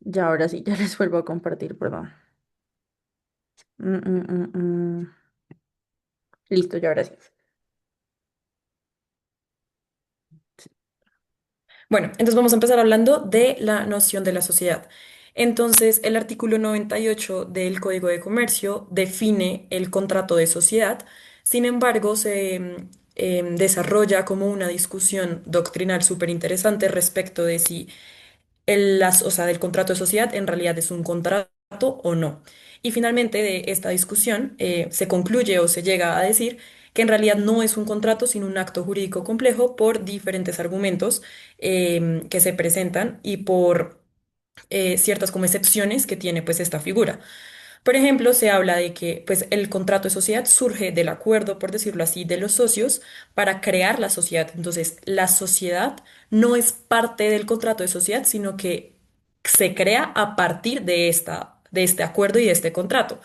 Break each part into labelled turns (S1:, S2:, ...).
S1: Ya ahora sí, ya les vuelvo a compartir, perdón. Mm, mm, mm, mm. Listo, ya ahora sí.
S2: Bueno, entonces vamos a empezar hablando de la noción de la sociedad. Entonces, el artículo 98 del Código de Comercio define el contrato de sociedad. Sin embargo, se desarrolla como una discusión doctrinal súper interesante respecto de si o sea, del contrato de sociedad en realidad es un contrato o no. Y finalmente de esta discusión se concluye o se llega a decir que en realidad no es un contrato, sino un acto jurídico complejo por diferentes argumentos que se presentan y por ciertas como excepciones que tiene pues esta figura. Por ejemplo, se habla de que pues, el contrato de sociedad surge del acuerdo, por decirlo así, de los socios para crear la sociedad. Entonces, la sociedad no es parte del contrato de sociedad, sino que se crea a partir de este acuerdo y de este contrato,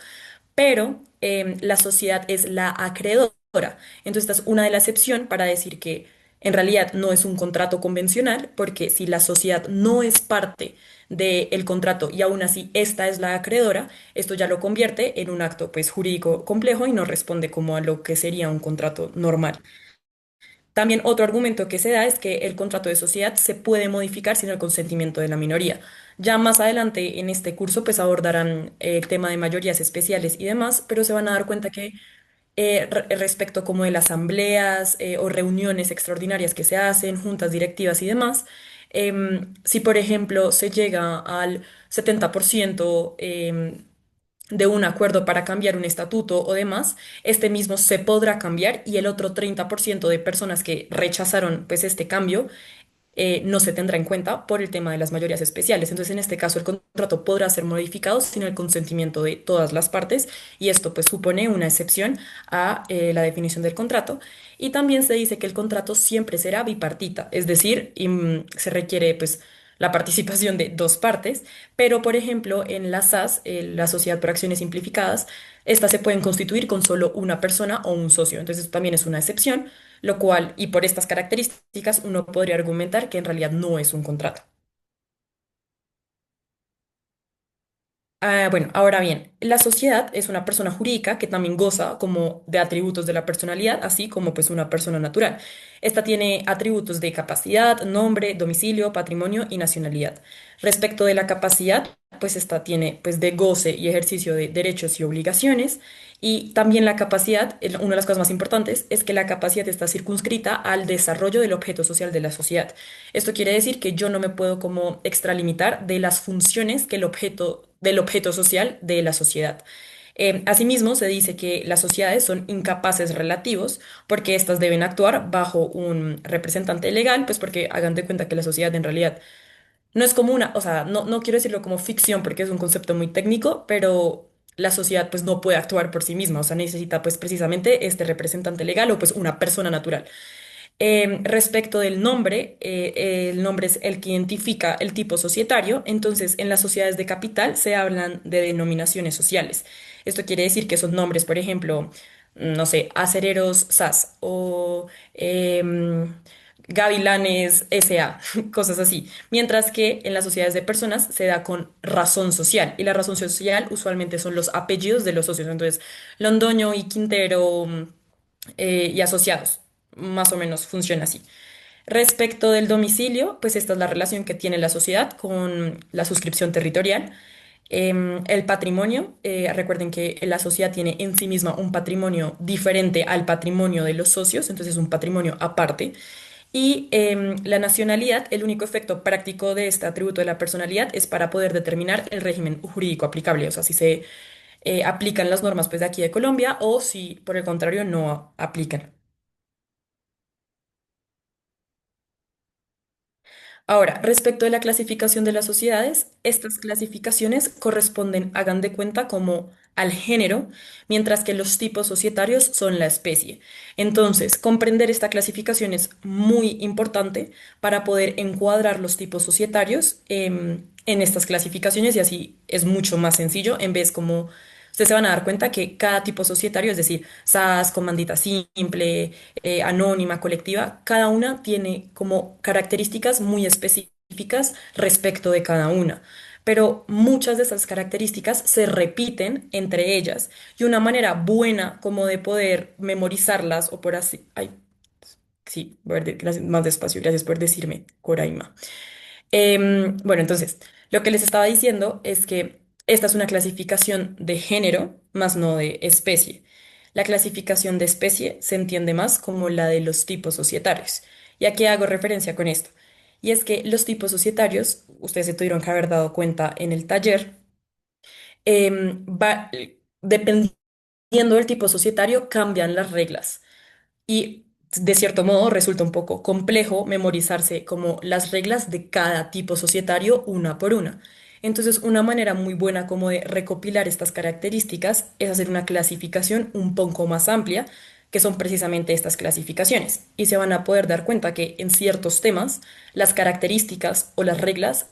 S2: pero la sociedad es la acreedora. Entonces, esta es una de las excepciones para decir que en realidad no es un contrato convencional, porque si la sociedad no es parte del contrato y aún así esta es la acreedora, esto ya lo convierte en un acto pues jurídico complejo y no responde como a lo que sería un contrato normal. También otro argumento que se da es que el contrato de sociedad se puede modificar sin el consentimiento de la minoría. Ya más adelante en este curso pues abordarán el tema de mayorías especiales y demás, pero se van a dar cuenta que respecto como de las asambleas o reuniones extraordinarias que se hacen, juntas directivas y demás, si por ejemplo se llega al 70% de un acuerdo para cambiar un estatuto o demás, este mismo se podrá cambiar y el otro 30% de personas que rechazaron pues este cambio no se tendrá en cuenta por el tema de las mayorías especiales. Entonces, en este caso, el contrato podrá ser modificado sin el consentimiento de todas las partes y esto pues supone una excepción a la definición del contrato. Y también se dice que el contrato siempre será bipartita, es decir, se requiere pues la participación de dos partes, pero por ejemplo en la SAS, la Sociedad por Acciones Simplificadas, estas se pueden constituir con solo una persona o un socio. Entonces, esto también es una excepción, lo cual, y por estas características, uno podría argumentar que en realidad no es un contrato. Bueno, ahora bien, la sociedad es una persona jurídica que también goza como de atributos de la personalidad, así como pues una persona natural. Esta tiene atributos de capacidad, nombre, domicilio, patrimonio y nacionalidad. Respecto de la capacidad, pues esta tiene pues de goce y ejercicio de derechos y obligaciones. Y también la capacidad, una de las cosas más importantes, es que la capacidad está circunscrita al desarrollo del objeto social de la sociedad. Esto quiere decir que yo no me puedo como extralimitar de las funciones que el objeto del objeto social de la sociedad. Asimismo, se dice que las sociedades son incapaces relativos porque éstas deben actuar bajo un representante legal, pues porque hagan de cuenta que la sociedad en realidad no es como una, o sea, no quiero decirlo como ficción porque es un concepto muy técnico, pero la sociedad pues no puede actuar por sí misma, o sea, necesita pues precisamente este representante legal o pues una persona natural. Respecto del nombre, el nombre es el que identifica el tipo societario, entonces en las sociedades de capital se hablan de denominaciones sociales. Esto quiere decir que son nombres, por ejemplo, no sé, Acereros SAS o Gavilanes SA, cosas así. Mientras que en las sociedades de personas se da con razón social y la razón social usualmente son los apellidos de los socios, entonces Londoño y Quintero y asociados. Más o menos funciona así. Respecto del domicilio, pues esta es la relación que tiene la sociedad con la suscripción territorial. El patrimonio, recuerden que la sociedad tiene en sí misma un patrimonio diferente al patrimonio de los socios, entonces es un patrimonio aparte. Y la nacionalidad, el único efecto práctico de este atributo de la personalidad es para poder determinar el régimen jurídico aplicable, o sea, si se aplican las normas pues, de aquí de Colombia o si por el contrario no aplican. Ahora, respecto de la clasificación de las sociedades, estas clasificaciones corresponden, hagan de cuenta, como al género, mientras que los tipos societarios son la especie. Entonces, comprender esta clasificación es muy importante para poder encuadrar los tipos societarios en estas clasificaciones y así es mucho más sencillo en vez como ustedes se van a dar cuenta que cada tipo societario, es decir, SAS, comandita simple, anónima, colectiva, cada una tiene como características muy específicas respecto de cada una. pero muchas de esas características se repiten entre ellas y una manera buena como de poder memorizarlas o por así, ay, sí, gracias, más despacio, gracias por decirme, Coraima. Bueno, entonces, lo que les estaba diciendo es que esta es una clasificación de género, más no de especie. La clasificación de especie se entiende más como la de los tipos societarios. ¿Y a qué hago referencia con esto? Y es que los tipos societarios, ustedes se tuvieron que haber dado cuenta en el taller, dependiendo del tipo societario, cambian las reglas. Y de cierto modo resulta un poco complejo memorizarse como las reglas de cada tipo societario una por una. Entonces, una manera muy buena como de recopilar estas características es hacer una clasificación un poco más amplia, que son precisamente estas clasificaciones. Y se van a poder dar cuenta que en ciertos temas las características o las reglas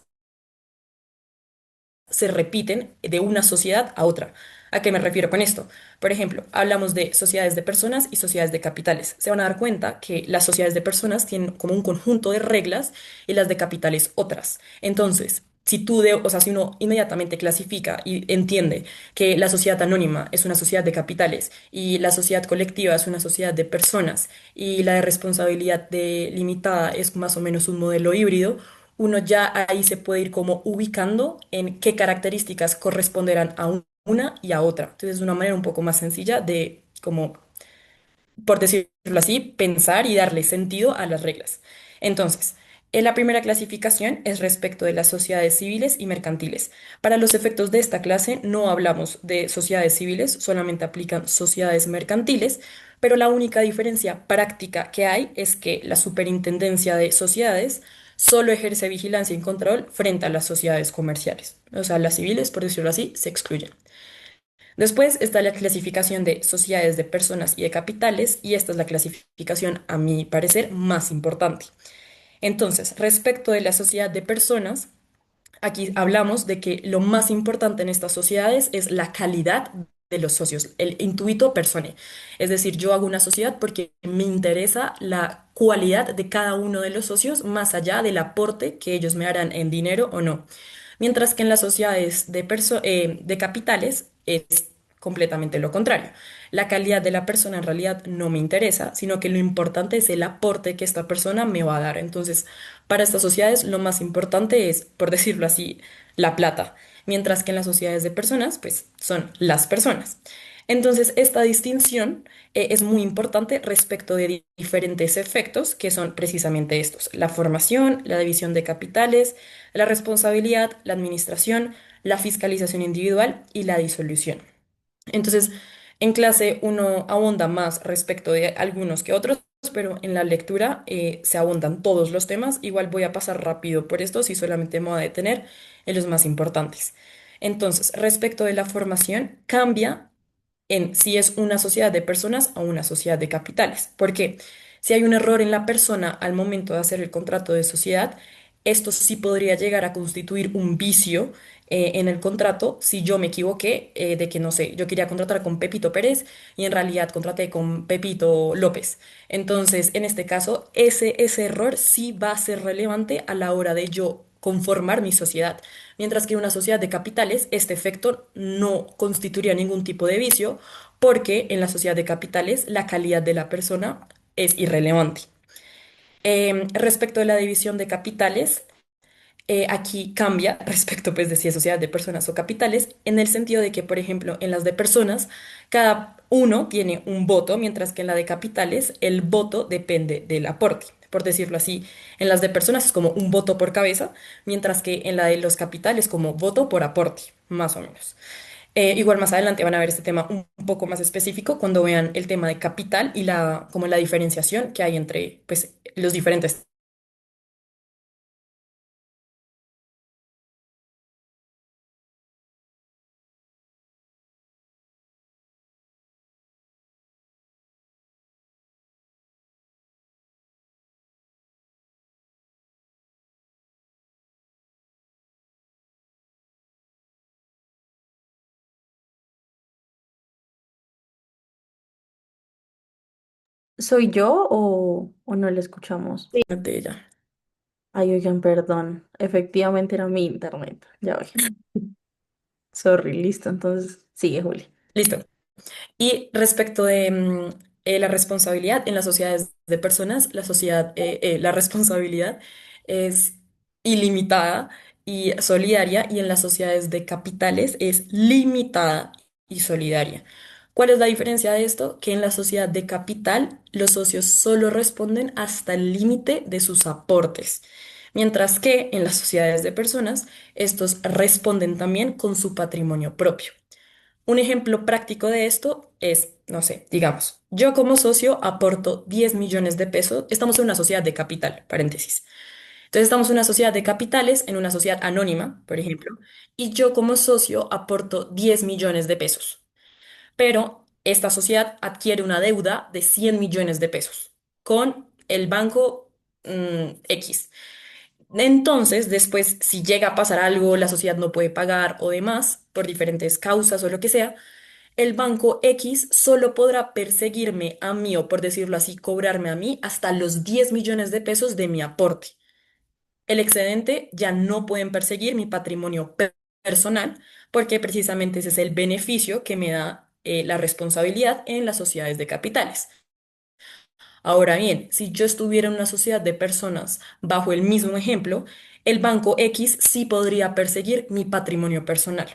S2: se repiten de una sociedad a otra. ¿A qué me refiero con esto? Por ejemplo, hablamos de sociedades de personas y sociedades de capitales. Se van a dar cuenta que las sociedades de personas tienen como un conjunto de reglas y las de capitales otras. Entonces, o sea, si uno inmediatamente clasifica y entiende que la sociedad anónima es una sociedad de capitales y la sociedad colectiva es una sociedad de personas y la de responsabilidad limitada es más o menos un modelo híbrido, uno ya ahí se puede ir como ubicando en qué características corresponderán a una y a otra. Entonces es una manera un poco más sencilla de, como, por decirlo así, pensar y darle sentido a las reglas. Entonces, la primera clasificación es respecto de las sociedades civiles y mercantiles. Para los efectos de esta clase no hablamos de sociedades civiles, solamente aplican sociedades mercantiles, pero la única diferencia práctica que hay es que la Superintendencia de Sociedades solo ejerce vigilancia y control frente a las sociedades comerciales. O sea, las civiles, por decirlo así, se excluyen. Después está la clasificación de sociedades de personas y de capitales, y esta es la clasificación, a mi parecer, más importante. Entonces, respecto de la sociedad de personas, aquí hablamos de que lo más importante en estas sociedades es la calidad de los socios, el intuito personae. Es decir, yo hago una sociedad porque me interesa la cualidad de cada uno de los socios más allá del aporte que ellos me harán en dinero o no. Mientras que en las sociedades de capitales es completamente lo contrario. La calidad de la persona en realidad no me interesa, sino que lo importante es el aporte que esta persona me va a dar. Entonces, para estas sociedades lo más importante es, por decirlo así, la plata, mientras que en las sociedades de personas, pues son las personas. Entonces, esta distinción es muy importante respecto de diferentes efectos que son precisamente estos: la formación, la división de capitales, la responsabilidad, la administración, la fiscalización individual y la disolución. Entonces, en clase uno abunda más respecto de algunos que otros, pero en la lectura se abundan todos los temas. Igual voy a pasar rápido por estos y solamente me voy a detener en los más importantes. Entonces, respecto de la formación, cambia en si es una sociedad de personas o una sociedad de capitales. Porque si hay un error en la persona al momento de hacer el contrato de sociedad, esto sí podría llegar a constituir un vicio en el contrato si yo me equivoqué de que, no sé, yo quería contratar con Pepito Pérez y en realidad contraté con Pepito López. Entonces, en este caso, ese error sí va a ser relevante a la hora de yo conformar mi sociedad. Mientras que en una sociedad de capitales, este efecto no constituiría ningún tipo de vicio, porque en la sociedad de capitales la calidad de la persona es irrelevante. Respecto de la división de capitales, aquí cambia respecto pues de si es sociedad de personas o capitales, en el sentido de que, por ejemplo, en las de personas, cada uno tiene un voto, mientras que en la de capitales el voto depende del aporte. Por decirlo así, en las de personas es como un voto por cabeza, mientras que en la de los capitales como voto por aporte, más o menos. Igual más adelante van a ver este tema un poco más específico cuando vean el tema de capital y como la diferenciación que hay entre pues, los diferentes.
S1: ¿Soy yo o no le escuchamos?
S2: De ella.
S1: Ay, oigan, perdón. Efectivamente era mi internet. Ya voy. Sorry, listo. Entonces, sigue, Juli.
S2: Listo. Y respecto de la responsabilidad en las sociedades de personas, la responsabilidad es ilimitada y solidaria, y en las sociedades de capitales es limitada y solidaria. ¿Cuál es la diferencia de esto? Que en la sociedad de capital los socios solo responden hasta el límite de sus aportes, mientras que en las sociedades de personas estos responden también con su patrimonio propio. Un ejemplo práctico de esto es, no sé, digamos, yo como socio aporto 10 millones de pesos, estamos en una sociedad de capital, paréntesis. Entonces estamos en una sociedad de capitales, en una sociedad anónima, por ejemplo, y yo como socio aporto 10 millones de pesos, pero esta sociedad adquiere una deuda de 100 millones de pesos con el banco X. Entonces, después, si llega a pasar algo, la sociedad no puede pagar o demás, por diferentes causas o lo que sea, el banco X solo podrá perseguirme a mí, o por decirlo así, cobrarme a mí hasta los 10 millones de pesos de mi aporte. El excedente ya no pueden perseguir mi patrimonio personal, porque precisamente ese es el beneficio que me da la responsabilidad en las sociedades de capitales. Ahora bien, si yo estuviera en una sociedad de personas bajo el mismo ejemplo, el banco X sí podría perseguir mi patrimonio personal.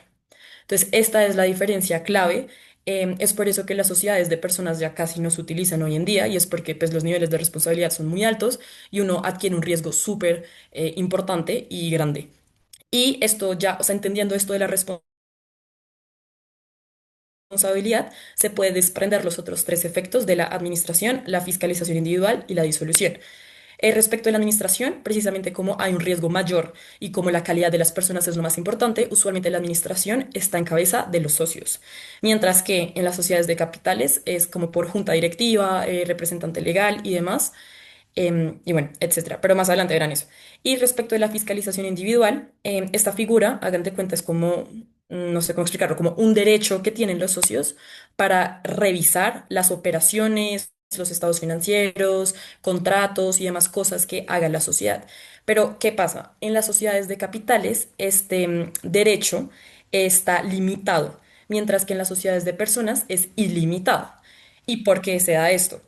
S2: Entonces, esta es la diferencia clave. Es por eso que las sociedades de personas ya casi no se utilizan hoy en día, y es porque pues, los niveles de responsabilidad son muy altos y uno adquiere un riesgo súper importante y grande. Y esto ya, o sea, entendiendo esto de la responsabilidad, se puede desprender los otros tres efectos de la administración: la fiscalización individual y la disolución. Respecto de la administración, precisamente como hay un riesgo mayor y como la calidad de las personas es lo más importante, usualmente la administración está en cabeza de los socios, mientras que en las sociedades de capitales es como por junta directiva, representante legal y demás, y bueno, etcétera. Pero más adelante verán eso. Y respecto de la fiscalización individual, esta figura, hagan de cuenta, es como, no sé cómo explicarlo, como un derecho que tienen los socios para revisar las operaciones, los estados financieros, contratos y demás cosas que haga la sociedad. Pero, ¿qué pasa? En las sociedades de capitales, este derecho está limitado, mientras que en las sociedades de personas es ilimitado. ¿Y por qué se da esto?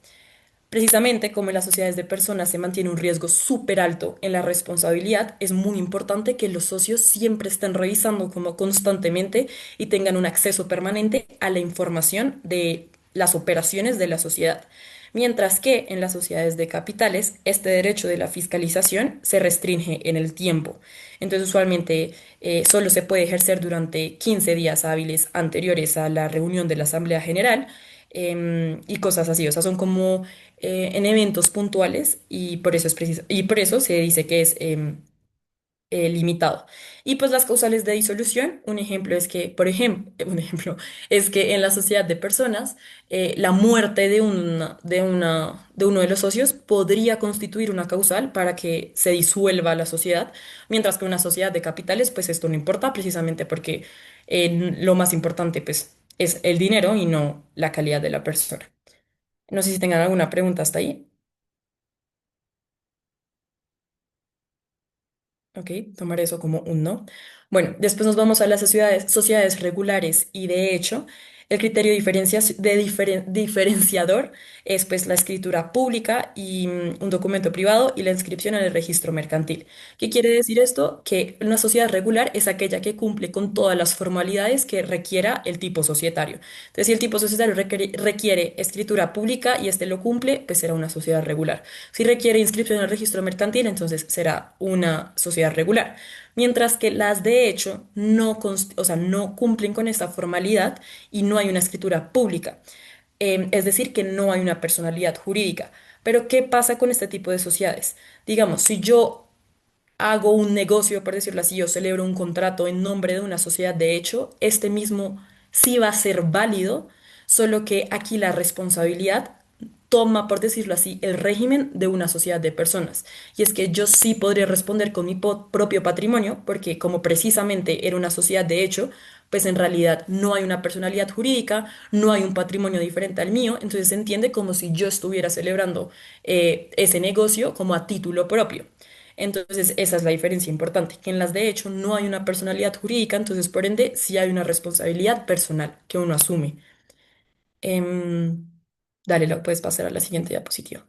S2: Precisamente como en las sociedades de personas se mantiene un riesgo súper alto en la responsabilidad, es muy importante que los socios siempre estén revisando como constantemente y tengan un acceso permanente a la información de las operaciones de la sociedad. Mientras que en las sociedades de capitales, este derecho de la fiscalización se restringe en el tiempo. Entonces, usualmente solo se puede ejercer durante 15 días hábiles anteriores a la reunión de la Asamblea General, y cosas así. O sea, son como en eventos puntuales, y por eso es y por eso se dice que es limitado. Y pues las causales de disolución, un ejemplo es que, por ejemplo, un ejemplo es que en la sociedad de personas, la muerte de uno de los socios podría constituir una causal para que se disuelva la sociedad, mientras que en una sociedad de capitales, pues esto no importa, precisamente porque lo más importante, pues, es el dinero y no la calidad de la persona. No sé si tengan alguna pregunta hasta ahí. Ok, tomar eso como un no. Bueno, después nos vamos a las sociedades regulares, y de hecho el criterio diferenciador es pues la escritura pública y un documento privado y la inscripción en el registro mercantil. ¿Qué quiere decir esto? Que una sociedad regular es aquella que cumple con todas las formalidades que requiera el tipo societario. Entonces, si el tipo societario requiere escritura pública y este lo cumple, pues será una sociedad regular. Si requiere inscripción en el registro mercantil, entonces será una sociedad regular. Mientras que las de hecho o sea, no cumplen con esta formalidad y no hay una escritura pública. Es decir, que no hay una personalidad jurídica. Pero, ¿qué pasa con este tipo de sociedades? Digamos, si yo hago un negocio, por decirlo así, yo celebro un contrato en nombre de una sociedad de hecho, este mismo sí va a ser válido, solo que aquí la responsabilidad toma, por decirlo así, el régimen de una sociedad de personas. Y es que yo sí podría responder con mi propio patrimonio, porque como precisamente era una sociedad de hecho, pues en realidad no hay una personalidad jurídica, no hay un patrimonio diferente al mío, entonces se entiende como si yo estuviera celebrando ese negocio como a título propio. Entonces, esa es la diferencia importante, que en las de hecho no hay una personalidad jurídica, entonces por ende sí hay una responsabilidad personal que uno asume. Em, Dale, lo puedes pasar a la siguiente diapositiva.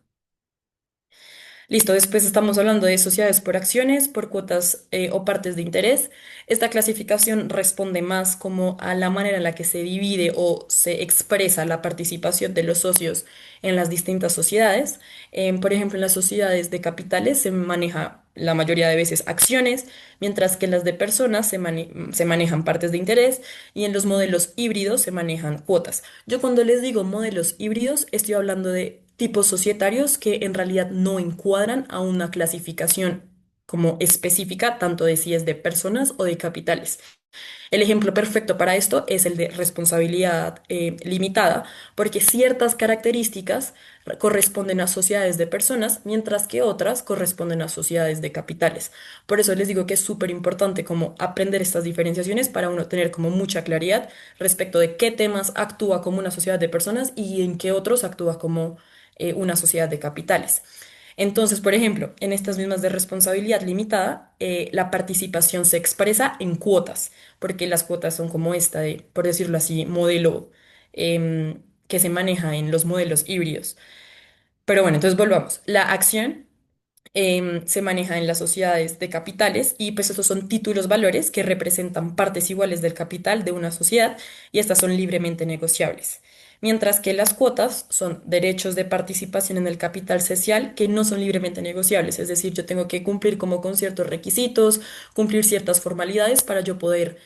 S2: Listo, después estamos hablando de sociedades por acciones, por cuotas o partes de interés. Esta clasificación responde más como a la manera en la que se divide o se expresa la participación de los socios en las distintas sociedades. Por ejemplo, en las sociedades de capitales se maneja la mayoría de veces acciones, mientras que en las de personas se manejan partes de interés y en los modelos híbridos se manejan cuotas. Yo cuando les digo modelos híbridos, estoy hablando de tipos societarios que en realidad no encuadran a una clasificación como específica, tanto de si es de personas o de capitales. El ejemplo perfecto para esto es el de responsabilidad limitada, porque ciertas características corresponden a sociedades de personas, mientras que otras corresponden a sociedades de capitales. Por eso les digo que es súper importante como aprender estas diferenciaciones para uno tener como mucha claridad respecto de qué temas actúa como una sociedad de personas y en qué otros actúa como una sociedad de capitales. Entonces, por ejemplo, en estas mismas de responsabilidad limitada, la participación se expresa en cuotas, porque las cuotas son como esta de, por decirlo así, modelo que se maneja en los modelos híbridos. Pero bueno, entonces volvamos. La acción se maneja en las sociedades de capitales y pues estos son títulos valores que representan partes iguales del capital de una sociedad y estas son libremente negociables. Mientras que las cuotas son derechos de participación en el capital social que no son libremente negociables, es decir, yo tengo que cumplir como con ciertos requisitos, cumplir ciertas formalidades para yo poder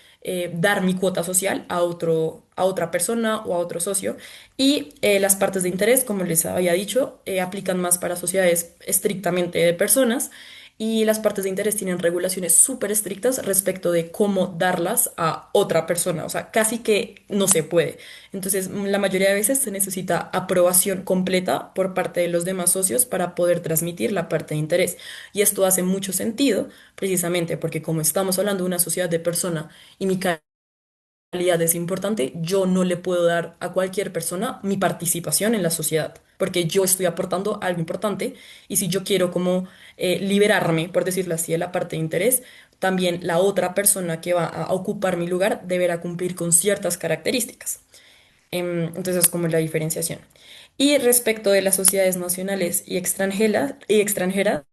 S2: dar mi cuota social a otra persona o a otro socio. Y las partes de interés, como les había dicho, aplican más para sociedades estrictamente de personas y las partes de interés tienen regulaciones súper estrictas respecto de cómo darlas a otra persona, o sea, casi que no se puede. Entonces, la mayoría de veces se necesita aprobación completa por parte de los demás socios para poder transmitir la parte de interés. Y esto hace mucho sentido precisamente porque como estamos hablando de una sociedad de persona y mi calidad es importante, yo no le puedo dar a cualquier persona mi participación en la sociedad, porque yo estoy aportando algo importante y si yo quiero como liberarme, por decirlo así, de la parte de interés, también la otra persona que va a ocupar mi lugar deberá cumplir con ciertas características. Entonces es como la diferenciación. Y respecto de las sociedades nacionales y extranjeras,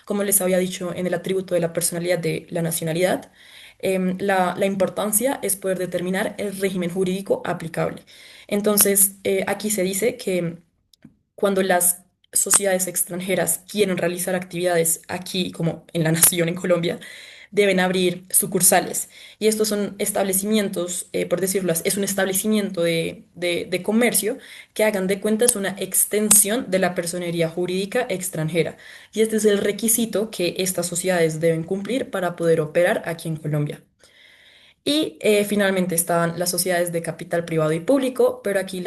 S2: como les había dicho en el atributo de la personalidad de la nacionalidad, la importancia es poder determinar el régimen jurídico aplicable. Entonces, aquí se dice que cuando las sociedades extranjeras quieren realizar actividades aquí, como en la nación, en Colombia, deben abrir sucursales. Y estos son establecimientos, por decirlo así, es un establecimiento de comercio que hagan de cuenta es una extensión de la personería jurídica extranjera. Y este es el requisito que estas sociedades deben cumplir para poder operar aquí en Colombia. Y finalmente estaban las sociedades de capital privado y público, pero aquí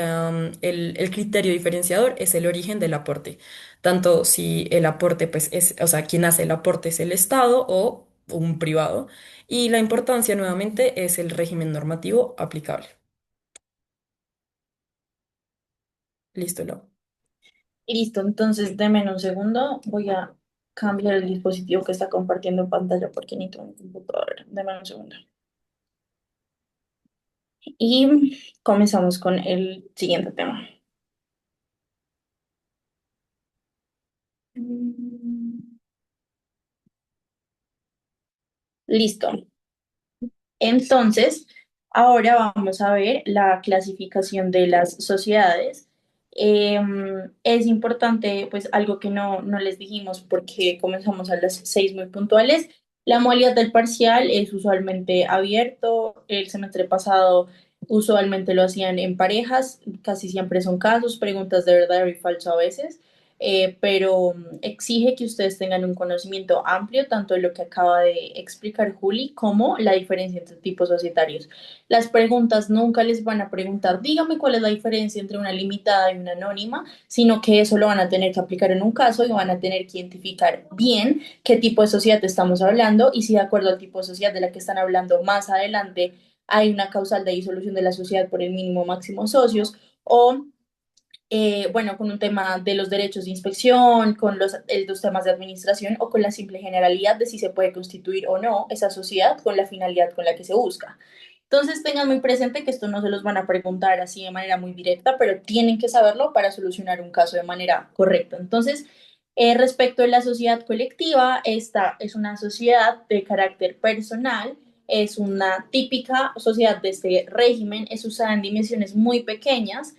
S2: el criterio diferenciador es el origen del aporte. Tanto si el aporte, pues, es, o sea, quien hace el aporte es el Estado o un privado. Y la importancia nuevamente es el régimen normativo aplicable. Listo, Lau.
S1: Listo, entonces deme un segundo. Voy a cambiar el dispositivo que está compartiendo pantalla porque necesito un computador. Deme un segundo. Y comenzamos con el siguiente tema. Mm, Listo. Entonces, ahora vamos a ver la clasificación de las sociedades. Es importante, pues algo que no les dijimos porque comenzamos a las 6 muy puntuales. La modalidad del parcial es usualmente abierto. El semestre pasado usualmente lo hacían en parejas, casi siempre son casos, preguntas de verdadero y falso a veces. Pero exige que ustedes tengan un conocimiento amplio tanto de lo que acaba de explicar Juli como la diferencia entre tipos societarios. Las preguntas nunca les van a preguntar, dígame cuál es la diferencia entre una limitada y una anónima, sino que eso lo van a tener que aplicar en un caso y van a tener que identificar bien qué tipo de sociedad estamos hablando y si de acuerdo al tipo de sociedad de la que están hablando más adelante hay una causal de disolución de la sociedad por el mínimo máximo socios o bueno, con un tema de los derechos de inspección, con los temas de administración o con la simple generalidad de si se puede constituir o no esa sociedad con la finalidad con la que se busca. Entonces tengan muy presente que esto no se los van a preguntar así de manera muy directa, pero tienen que saberlo para solucionar un caso de manera correcta. Entonces, respecto de la sociedad colectiva, esta es una sociedad de carácter personal, es una típica sociedad de este régimen, es usada en dimensiones muy pequeñas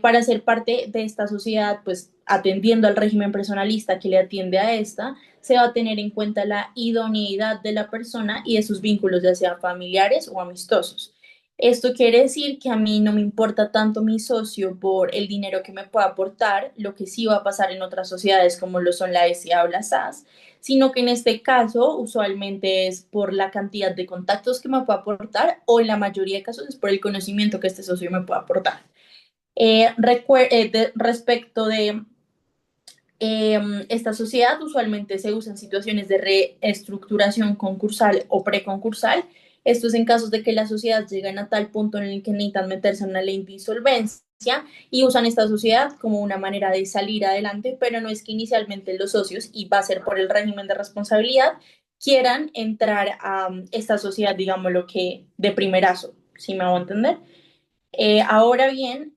S1: para ser parte de esta sociedad, pues atendiendo al régimen personalista que le atiende a esta, se va a tener en cuenta la idoneidad de la persona y de sus vínculos, ya sean familiares o amistosos. Esto quiere decir que a mí no me importa tanto mi socio por el dinero que me pueda aportar, lo que sí va a pasar en otras sociedades como lo son la SA o la SAS, sino que en este caso usualmente es por la cantidad de contactos que me pueda aportar o en la mayoría de casos es por el conocimiento que este socio me pueda aportar. Respecto de esta sociedad, usualmente se usa en situaciones de reestructuración concursal o preconcursal. Esto es en casos de que las sociedades llegan a tal punto en el que necesitan meterse en una ley de insolvencia y usan esta sociedad como una manera de salir adelante, pero no es que inicialmente los socios, y va a ser por el régimen de responsabilidad, quieran entrar a esta sociedad, digamos lo que de primerazo, si me hago entender. Ahora bien,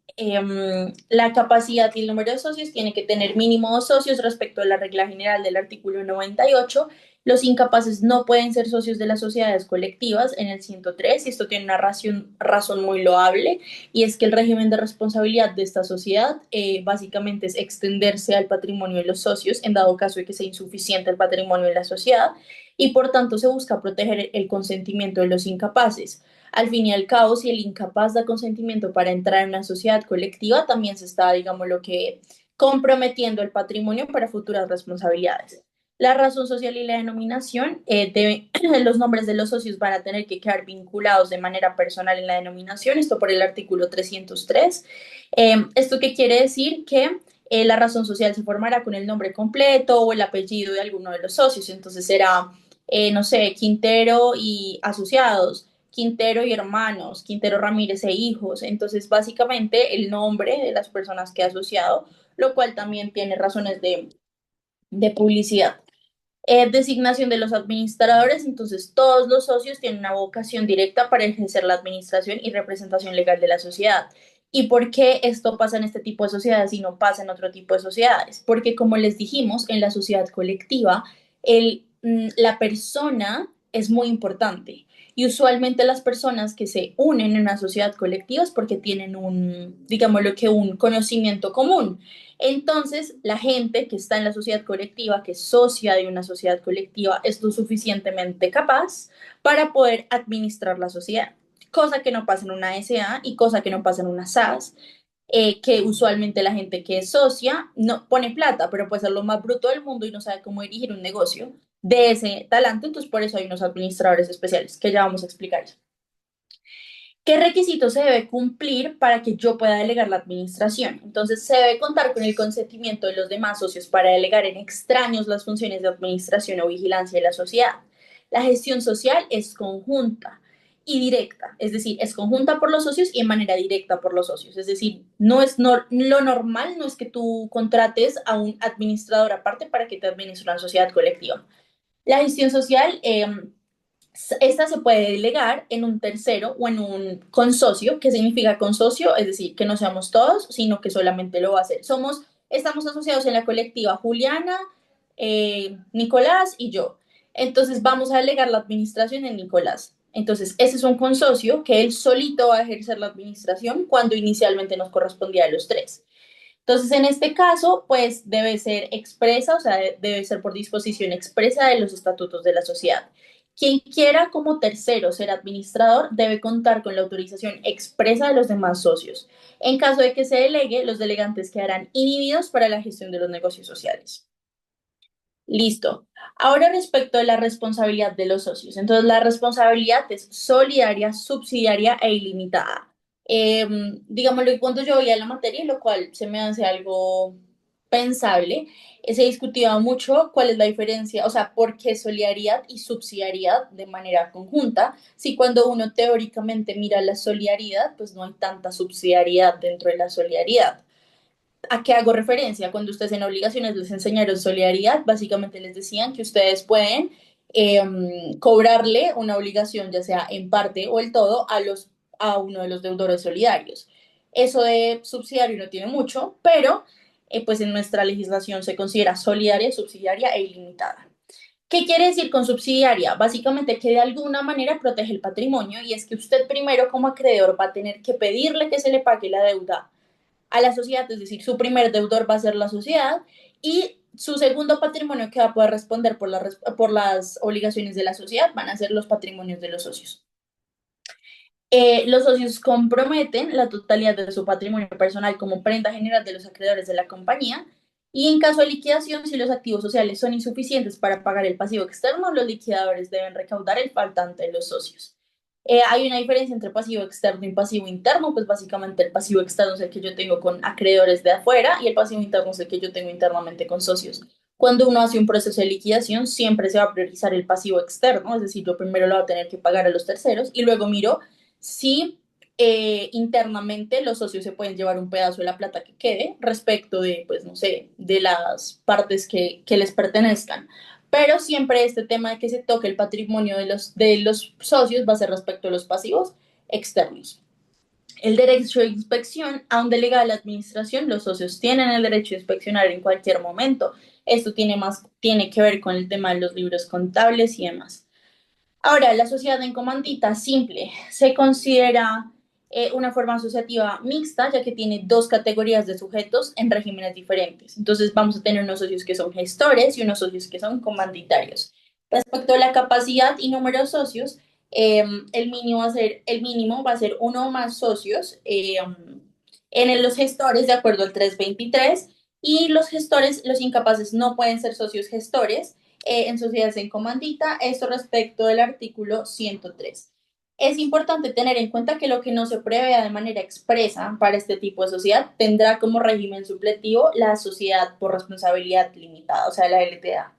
S1: la capacidad y el número de socios tiene que tener mínimo dos socios respecto a la regla general del artículo 98. Los incapaces no pueden ser socios de las sociedades colectivas en el 103 y esto tiene una razón muy loable y es que el régimen de responsabilidad de esta sociedad básicamente es extenderse al patrimonio de los socios en dado caso de que sea insuficiente el patrimonio de la sociedad y por tanto se busca proteger el consentimiento de los incapaces. Al fin y al cabo, si el incapaz da consentimiento para entrar en una sociedad colectiva, también se está, digamos, lo que comprometiendo el patrimonio para futuras responsabilidades. La razón social y la denominación, los nombres de los socios van a tener que quedar vinculados de manera personal en la denominación, esto por el artículo 303. ¿Esto qué quiere decir? Que la razón social se formará con el nombre completo o el apellido de alguno de los socios, entonces será, no sé, Quintero y asociados, Quintero y hermanos, Quintero Ramírez e hijos. Entonces, básicamente el nombre de las personas que ha asociado, lo cual también tiene razones de publicidad. Designación de los administradores, entonces todos los socios tienen una vocación directa para ejercer la administración y representación legal de la sociedad. ¿Y por qué esto pasa en este tipo de sociedades y no pasa en otro tipo de sociedades? Porque como les dijimos, en la sociedad colectiva, la persona es muy importante. Y usualmente las personas que se unen en una sociedad colectiva es porque tienen digámoslo que un conocimiento común. Entonces, la gente que está en la sociedad colectiva, que es socia de una sociedad colectiva, es lo suficientemente capaz para poder administrar la sociedad, cosa que no pasa en una SA y cosa que no pasa en una SAS, que usualmente la gente que es socia no pone plata, pero puede ser lo más bruto del mundo y no sabe cómo dirigir un negocio de ese talante, entonces por eso hay unos administradores especiales, que ya vamos a explicar eso. ¿Qué requisitos se debe cumplir para que yo pueda delegar la administración? Entonces, se debe contar con el consentimiento de los demás socios para delegar en extraños las funciones de administración o vigilancia de la sociedad. La gestión social es conjunta y directa, es decir, es conjunta por los socios y en manera directa por los socios. Es decir, lo normal no es que tú contrates a un administrador aparte para que te administre una sociedad colectiva. La gestión social esta se puede delegar en un tercero o en un consocio. ¿Qué significa consocio? Es decir, que no seamos todos, sino que solamente lo va a hacer. Estamos asociados en la colectiva Juliana, Nicolás y yo. Entonces vamos a delegar la administración en Nicolás. Entonces, ese es un consocio que él solito va a ejercer la administración cuando inicialmente nos correspondía a los tres. Entonces, en este caso, pues debe ser expresa, o sea, debe ser por disposición expresa de los estatutos de la sociedad. Quien quiera como tercero ser administrador debe contar con la autorización expresa de los demás socios. En caso de que se delegue, los delegantes quedarán inhibidos para la gestión de los negocios sociales. Listo. Ahora respecto de la responsabilidad de los socios. Entonces, la responsabilidad es solidaria, subsidiaria e ilimitada. Digámoslo, y cuando yo veía la materia, lo cual se me hace algo pensable, se discutía mucho cuál es la diferencia, o sea, por qué solidaridad y subsidiariedad de manera conjunta, si cuando uno teóricamente mira la solidaridad, pues no hay tanta subsidiariedad dentro de la solidaridad. ¿A qué hago referencia? Cuando ustedes en obligaciones les enseñaron solidaridad, básicamente les decían que ustedes pueden cobrarle una obligación, ya sea en parte o el todo, a uno de los deudores solidarios. Eso de subsidiario no tiene mucho, pero pues en nuestra legislación se considera solidaria, subsidiaria e ilimitada. ¿Qué quiere decir con subsidiaria? Básicamente que de alguna manera protege el patrimonio y es que usted primero como acreedor va a tener que pedirle que se le pague la deuda a la sociedad, es decir, su primer deudor va a ser la sociedad y su segundo patrimonio que va a poder responder por las obligaciones de la sociedad van a ser los patrimonios de los socios. Los socios comprometen la totalidad de su patrimonio personal como prenda general de los acreedores de la compañía y en caso de liquidación, si los activos sociales son insuficientes para pagar el pasivo externo, los liquidadores deben recaudar el faltante de los socios. Hay una diferencia entre pasivo externo y pasivo interno, pues básicamente el pasivo externo es el que yo tengo con acreedores de afuera y el pasivo interno es el que yo tengo internamente con socios. Cuando uno hace un proceso de liquidación, siempre se va a priorizar el pasivo externo, es decir, yo primero lo voy a tener que pagar a los terceros y luego miro si internamente los socios se pueden llevar un pedazo de la plata que quede respecto de, pues no sé, de las partes que les pertenezcan. Pero siempre este tema de que se toque el patrimonio de los socios va a ser respecto a los pasivos externos. El derecho de inspección, aun delegada a la administración, los socios tienen el derecho de inspeccionar en cualquier momento. Esto tiene que ver con el tema de los libros contables y demás. Ahora, la sociedad en comandita simple se considera una forma asociativa mixta, ya que tiene dos categorías de sujetos en regímenes diferentes. Entonces, vamos a tener unos socios que son gestores y unos socios que son comanditarios. Respecto a la capacidad y número de socios, el mínimo va a ser uno o más socios en los gestores, de acuerdo al 323, y los gestores, los incapaces, no pueden ser socios gestores en sociedades en comandita, esto respecto del artículo 103. Es importante tener en cuenta que lo que no se prevea de manera expresa para este tipo de sociedad tendrá como régimen supletivo la sociedad por responsabilidad limitada, o sea, la LTA.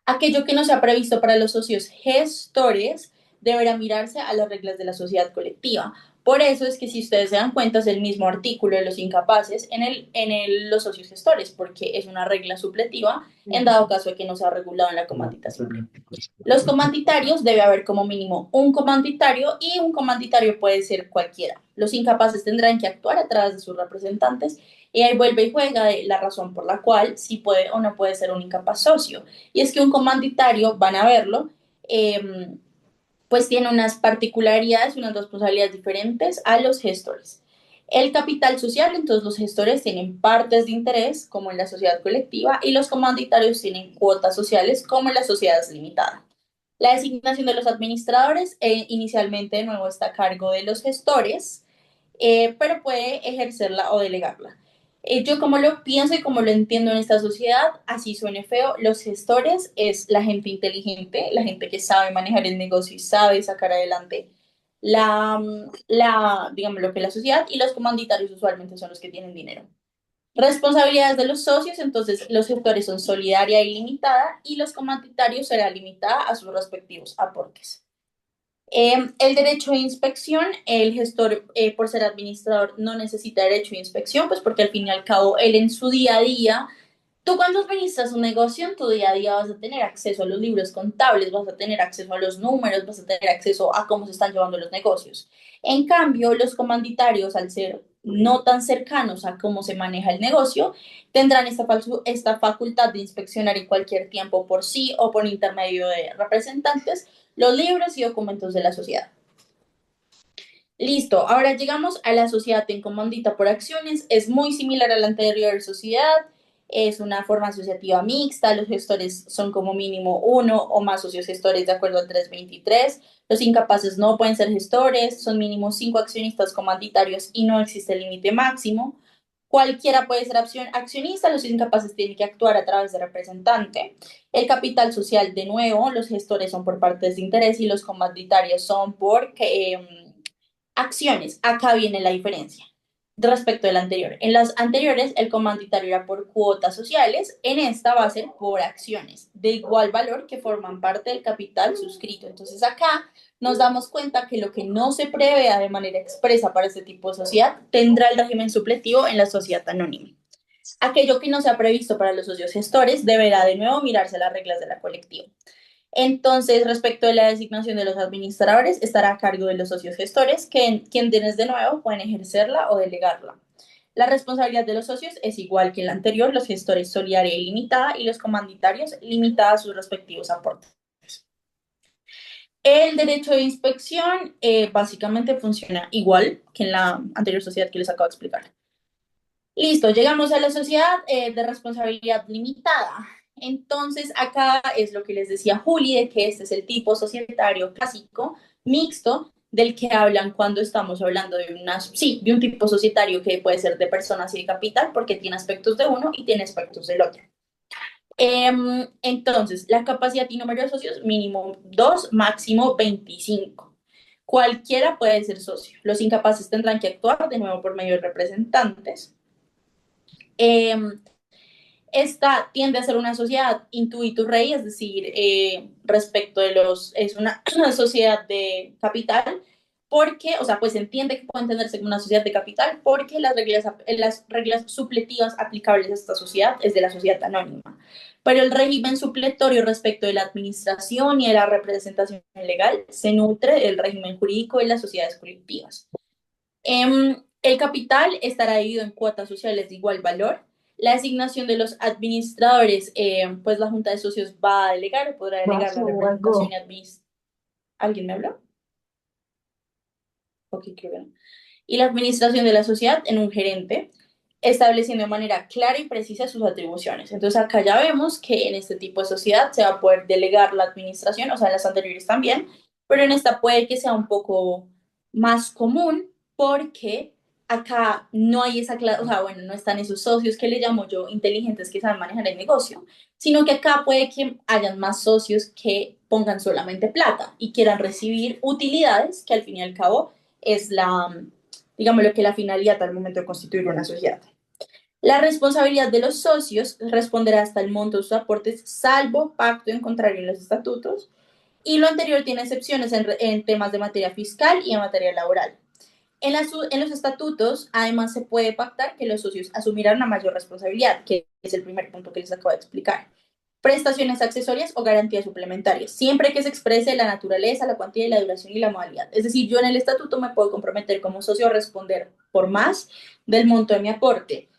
S1: Aquello que no se ha previsto para los socios gestores deberá mirarse a las reglas de la sociedad colectiva. Por eso es que si ustedes se dan cuenta es el mismo artículo de los incapaces los socios gestores, porque es una regla supletiva en dado caso de que no sea regulado en la comandita simple. Los comanditarios debe haber como mínimo un comanditario y un comanditario puede ser cualquiera. Los incapaces tendrán que actuar a través de sus representantes y ahí vuelve y juega de la razón por la cual sí puede o no puede ser un incapaz socio. Y es que un comanditario, van a verlo, pues tiene unas particularidades, unas responsabilidades diferentes a los gestores. El capital social, entonces los gestores tienen partes de interés, como en la sociedad colectiva, y los comanditarios tienen cuotas sociales, como en las sociedades limitadas. La designación de los administradores inicialmente de nuevo está a cargo de los gestores, pero puede ejercerla o delegarla. Yo como lo pienso y como lo entiendo en esta sociedad, así suene feo, los gestores es la gente inteligente, la gente que sabe manejar el negocio y sabe sacar adelante digamos, lo que es la sociedad, y los comanditarios usualmente son los que tienen dinero. Responsabilidades de los socios, entonces los gestores son solidaria y limitada y los comanditarios será limitada a sus respectivos aportes. El derecho de inspección, el gestor por ser administrador no necesita derecho de inspección, pues porque al fin y al cabo él en su día a día, tú cuando administras un negocio en tu día a día vas a tener acceso a los libros contables, vas a tener acceso a los números, vas a tener acceso a cómo se están llevando los negocios. En cambio, los comanditarios, al ser no tan cercanos a cómo se maneja el negocio, tendrán esta facultad de inspeccionar en cualquier tiempo por sí o por intermedio de representantes los libros y documentos de la sociedad. Listo, ahora llegamos a la sociedad en comandita por acciones. Es muy similar a la anterior sociedad. Es una forma asociativa mixta. Los gestores son como mínimo uno o más socios gestores de acuerdo al 323. Los incapaces no pueden ser gestores. Son mínimo 5 comanditarios y no existe límite máximo. Cualquiera puede ser accionista, los incapaces tienen que actuar a través de representante. El capital social, de nuevo, los gestores son por partes de interés y los comanditarios son por acciones. Acá viene la diferencia respecto del anterior. En las anteriores, el comanditario era por cuotas sociales, en esta va a ser por acciones de igual valor que forman parte del capital suscrito. Entonces acá nos damos cuenta que lo que no se prevea de manera expresa para este tipo de sociedad tendrá el régimen supletivo en la sociedad anónima. Aquello que no sea previsto para los socios gestores deberá de nuevo mirarse las reglas de la colectiva. Entonces, respecto de la designación de los administradores, estará a cargo de los socios gestores, quienes de nuevo pueden ejercerla o delegarla. La responsabilidad de los socios es igual que en la anterior, los gestores solidaria y limitada y los comanditarios limitada a sus respectivos aportes. El derecho de inspección básicamente funciona igual que en la anterior sociedad que les acabo de explicar. Listo, llegamos a la sociedad de responsabilidad limitada. Entonces, acá es lo que les decía Juli, de que este es el tipo societario clásico, mixto, del que hablan cuando estamos hablando de sí, de un tipo societario que puede ser de personas y de capital, porque tiene aspectos de uno y tiene aspectos del otro. Entonces, la capacidad y número de socios, mínimo 2, máximo 25. Cualquiera puede ser socio. Los incapaces tendrán que actuar de nuevo por medio de representantes. Eh, Esta tiende a ser una sociedad intuitu rei, es decir, respecto de es una sociedad de capital, porque, o sea, pues se entiende que puede entenderse como una sociedad de capital porque las reglas supletivas aplicables a esta sociedad es de la sociedad anónima. Pero el régimen supletorio respecto de la administración y de la representación legal se nutre del régimen jurídico de las sociedades colectivas. El capital estará dividido en cuotas sociales de igual valor. La designación de los administradores, pues la Junta de Socios va a delegar o podrá delegar la representación y administración. ¿Alguien me habló? Ok, qué bien. Y la administración de la sociedad en un gerente, estableciendo de manera clara y precisa sus atribuciones. Entonces acá ya vemos que en este tipo de sociedad se va a poder delegar la administración, o sea, en las anteriores también, pero en esta puede que sea un poco más común porque acá no hay esa clase, o sea, bueno, no están esos socios que le llamo yo inteligentes que saben manejar el negocio, sino que acá puede que hayan más socios que pongan solamente plata y quieran recibir utilidades que al fin y al cabo es digamos, lo que la finalidad al momento de constituir una sociedad. La responsabilidad de los socios responderá hasta el monto de sus aportes, salvo pacto en contrario en los estatutos, y lo anterior tiene excepciones en temas de materia fiscal y en materia laboral. En los estatutos, además, se puede pactar que los socios asumirán una mayor responsabilidad, que es el primer punto que les acabo de explicar. Prestaciones accesorias o garantías suplementarias, siempre que se exprese la naturaleza, la cuantía y la duración y la modalidad. Es decir, yo en el estatuto me puedo comprometer como socio a responder por más del monto de mi aporte.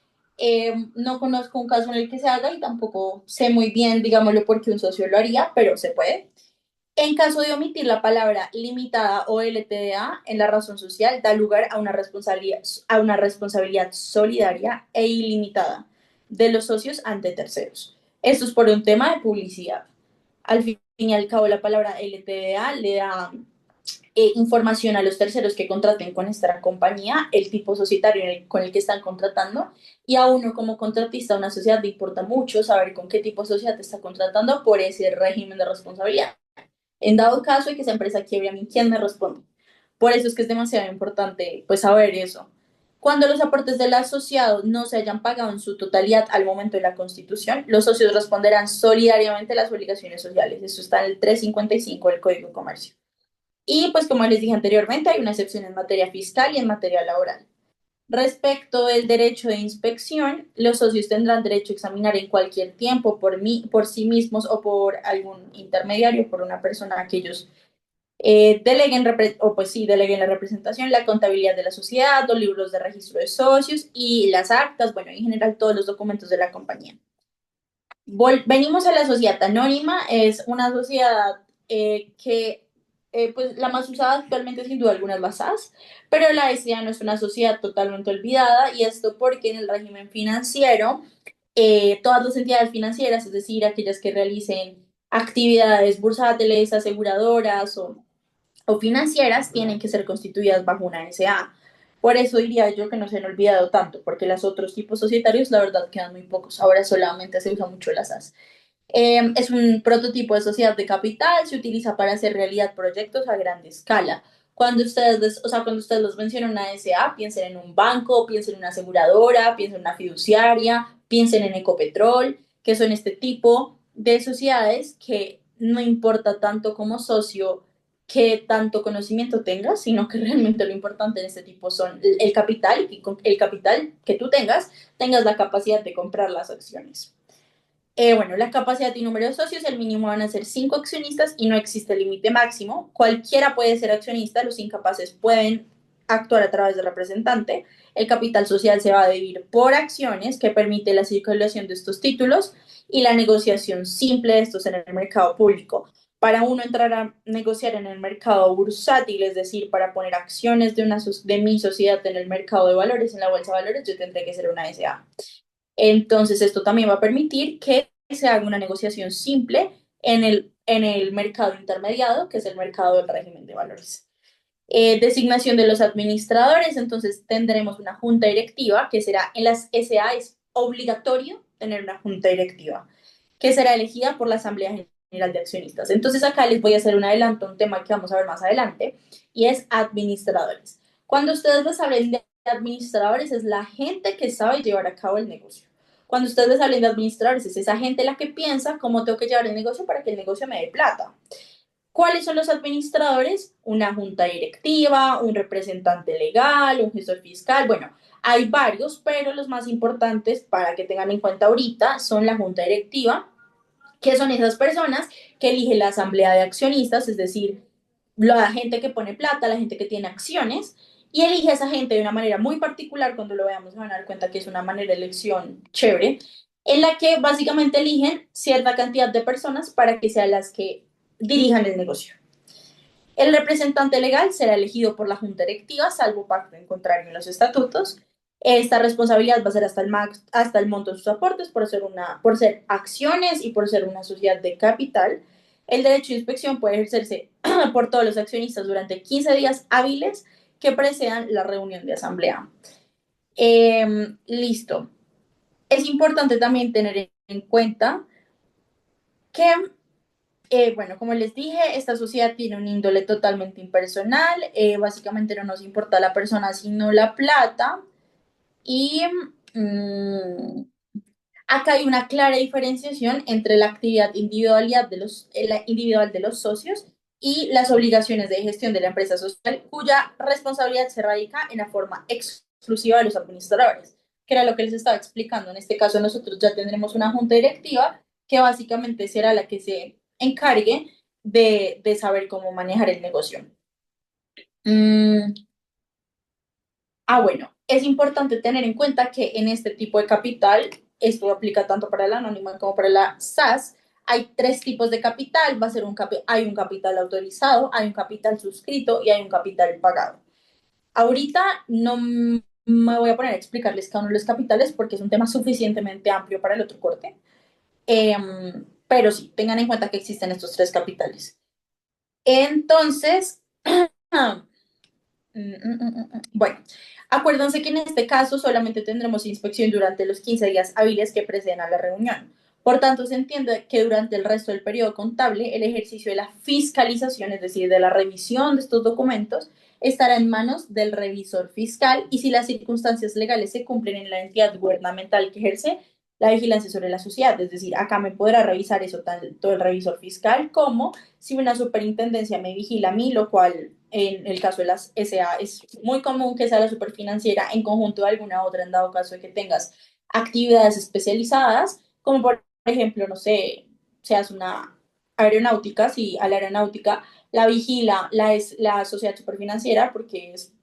S1: No conozco un caso en el que se haga y tampoco sé muy bien, digámoslo, por qué un socio lo haría, pero se puede. En caso de omitir la palabra limitada o LTDA en la razón social, da lugar a una responsabilidad solidaria e ilimitada de los socios ante terceros. Esto es por un tema de publicidad. Al fin y al cabo, la palabra LTDA le da información a los terceros que contraten con esta compañía, el tipo societario con el que están contratando, y a uno como contratista, a una sociedad le importa mucho saber con qué tipo de sociedad te está contratando por ese régimen de responsabilidad. En dado caso de que esa empresa quiebre a mí, ¿quién me responde? Por eso es que es demasiado importante pues saber eso. Cuando los aportes del asociado no se hayan pagado en su totalidad al momento de la constitución, los socios responderán solidariamente a las obligaciones sociales. Eso está en el 355 del Código de Comercio. Y pues como les dije anteriormente, hay una excepción en materia fiscal y en materia laboral. Respecto del derecho de inspección, los socios tendrán derecho a examinar en cualquier tiempo por sí mismos o por algún intermediario, por una persona que ellos o pues sí, deleguen la representación, la contabilidad de la sociedad, los libros de registro de socios y las actas, bueno, en general todos los documentos de la compañía. Venimos a la sociedad anónima, es una sociedad que pues la más usada actualmente sin duda alguna es la SAS, pero la SCA no es una sociedad totalmente olvidada y esto porque en el régimen financiero todas las entidades financieras, es decir, aquellas que realicen actividades bursátiles, aseguradoras o financieras, tienen que ser constituidas bajo una SA. Por eso diría yo que no se han olvidado tanto, porque los otros tipos societarios, la verdad, quedan muy pocos. Ahora solamente se usa mucho las SAS. Es un prototipo de sociedad de capital, se utiliza para hacer realidad proyectos a gran escala. Cuando ustedes los mencionan una SA, piensen en un banco, piensen en una aseguradora, piensen en una fiduciaria, piensen en Ecopetrol, que son este tipo de sociedades que no importa tanto como socio qué tanto conocimiento tengas, sino que realmente lo importante en este tipo son el capital y con el capital que tú tengas la capacidad de comprar las acciones. Bueno, la capacidad y número de socios, el mínimo van a ser 5 accionistas y no existe límite máximo. Cualquiera puede ser accionista, los incapaces pueden actuar a través de representante. El capital social se va a dividir por acciones que permite la circulación de estos títulos y la negociación simple de estos en el mercado público. Para uno entrar a negociar en el mercado bursátil, es decir, para poner acciones de mi sociedad en el mercado de valores, en la bolsa de valores, yo tendré que ser una SA. Entonces, esto también va a permitir que se haga una negociación simple en el mercado intermediado, que es el mercado del régimen de valores. Designación de los administradores, entonces tendremos una junta directiva, que será en las SA es obligatorio tener una junta directiva, que será elegida por la Asamblea General de Accionistas. Entonces acá les voy a hacer un adelanto, un tema que vamos a ver más adelante, y es administradores. Cuando ustedes les hablen de administradores, es la gente que sabe llevar a cabo el negocio. Cuando ustedes les hablen de administradores, es esa gente la que piensa cómo tengo que llevar el negocio para que el negocio me dé plata. ¿Cuáles son los administradores? Una junta directiva, un representante legal, un gestor fiscal. Bueno, hay varios, pero los más importantes para que tengan en cuenta ahorita son la junta directiva, que son esas personas que elige la asamblea de accionistas, es decir, la gente que pone plata, la gente que tiene acciones, y elige a esa gente de una manera muy particular. Cuando lo veamos se van a dar cuenta que es una manera de elección chévere, en la que básicamente eligen cierta cantidad de personas para que sean las que dirijan el negocio. El representante legal será elegido por la junta directiva, salvo pacto en contrario en los estatutos. Esta responsabilidad va a ser hasta el monto de sus aportes por ser acciones y por ser una sociedad de capital. El derecho de inspección puede ejercerse por todos los accionistas durante 15 días hábiles que precedan la reunión de asamblea. Listo. Es importante también tener en cuenta que bueno, como les dije, esta sociedad tiene un índole totalmente impersonal, básicamente no nos importa la persona sino la plata y mm, acá hay una clara diferenciación entre la actividad la individual de los socios y las obligaciones de gestión de la empresa social, cuya responsabilidad se radica en la forma exclusiva de los administradores, que era lo que les estaba explicando. En este caso, nosotros ya tendremos una junta directiva que básicamente será la que se encargue de saber cómo manejar el negocio. Mm, bueno, es importante tener en cuenta que en este tipo de capital, esto aplica tanto para la anónima como para la SAS, hay 3 tipos de capital. Hay un capital autorizado, hay un capital suscrito y hay un capital pagado. Ahorita no me voy a poner a explicarles cada uno de los capitales porque es un tema suficientemente amplio para el otro corte. Pero sí, tengan en cuenta que existen estos 3 capitales. Entonces, bueno, acuérdense que en este caso solamente tendremos inspección durante los 15 días hábiles que preceden a la reunión. Por tanto, se entiende que durante el resto del periodo contable, el ejercicio de la fiscalización, es decir, de la revisión de estos documentos, estará en manos del revisor fiscal y si las circunstancias legales se cumplen en la entidad gubernamental que ejerce la vigilancia sobre la sociedad. Es decir, acá me podrá revisar eso tanto el revisor fiscal como si una superintendencia me vigila a mí, lo cual en el caso de las SA es muy común que sea la superfinanciera en conjunto de alguna otra en dado caso de que tengas actividades especializadas, como por ejemplo, no sé, seas una aeronáutica, si a la aeronáutica la vigila la sociedad superfinanciera porque es,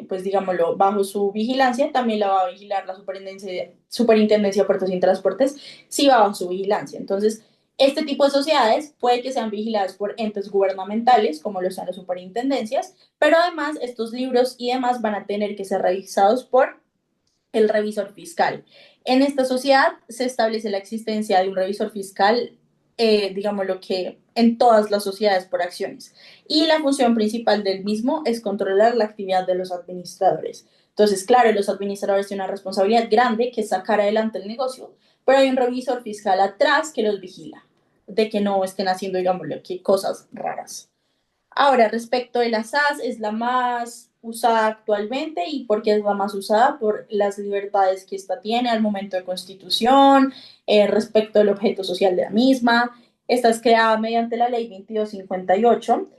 S1: pues digámoslo, bajo su vigilancia, también la va a vigilar la superintendencia de Puertos y Transportes si va bajo su vigilancia. Entonces, este tipo de sociedades puede que sean vigiladas por entes gubernamentales, como lo son las superintendencias, pero además estos libros y demás van a tener que ser revisados por el revisor fiscal. En esta sociedad se establece la existencia de un revisor fiscal, digamos lo que en todas las sociedades por acciones. Y la función principal del mismo es controlar la actividad de los administradores. Entonces, claro, los administradores tienen una responsabilidad grande que es sacar adelante el negocio, pero hay un revisor fiscal atrás que los vigila, de que no estén haciendo, digamos, que cosas raras. Ahora, respecto de la SAS, es la más usada actualmente y porque es la más usada por las libertades que ésta tiene al momento de constitución, respecto al objeto social de la misma. Esta es creada mediante la ley 2258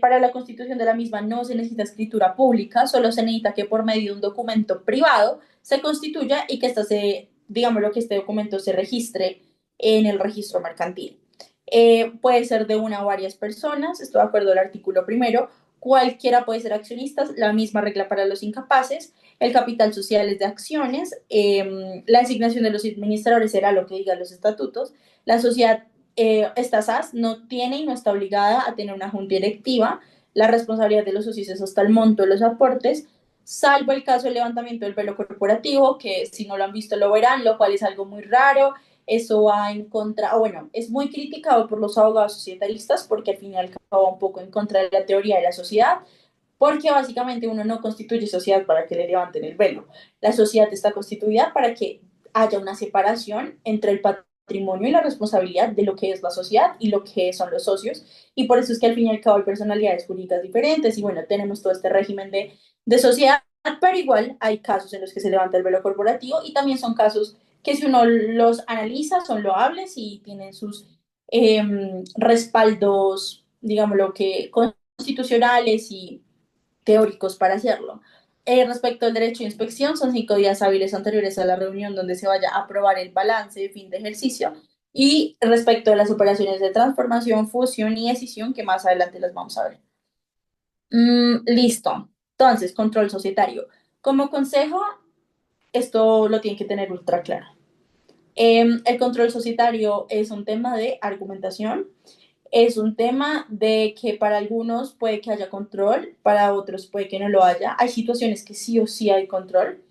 S1: Para la constitución de la misma no se necesita escritura pública, solo se necesita que por medio de un documento privado se constituya y que digamos lo que este documento se registre en el registro mercantil. Puede ser de una o varias personas, estoy de acuerdo al artículo primero, cualquiera puede ser accionista, la misma regla para los incapaces, el capital social es de acciones, la designación de los administradores será lo que digan los estatutos, la sociedad, esta SAS no tiene y no está obligada a tener una junta directiva, la responsabilidad de los socios es hasta el monto de los aportes, salvo el caso del levantamiento del velo corporativo, que si no lo han visto lo verán, lo cual es algo muy raro, eso va en contra, o bueno, es muy criticado por los abogados societaristas porque al final va un poco en contra de la teoría de la sociedad, porque básicamente uno no constituye sociedad para que le levanten el velo. La sociedad está constituida para que haya una separación entre el patrimonio y la responsabilidad de lo que es la sociedad y lo que son los socios. Y por eso es que al fin y al cabo hay personalidades jurídicas diferentes y bueno, tenemos todo este régimen de sociedad, pero igual hay casos en los que se levanta el velo corporativo y también son casos que si uno los analiza son loables y tienen sus respaldos, digámoslo que constitucionales y teóricos para hacerlo. Respecto al derecho de inspección, son 5 días hábiles anteriores a la reunión donde se vaya a aprobar el balance de fin de ejercicio. Y respecto a las operaciones de transformación, fusión y decisión, que más adelante las vamos a ver. Listo. Entonces, control societario. Como consejo, esto lo tienen que tener ultra claro. El control societario es un tema de argumentación, es un tema de que para algunos puede que haya control, para otros puede que no lo haya. Hay situaciones que sí o sí hay control,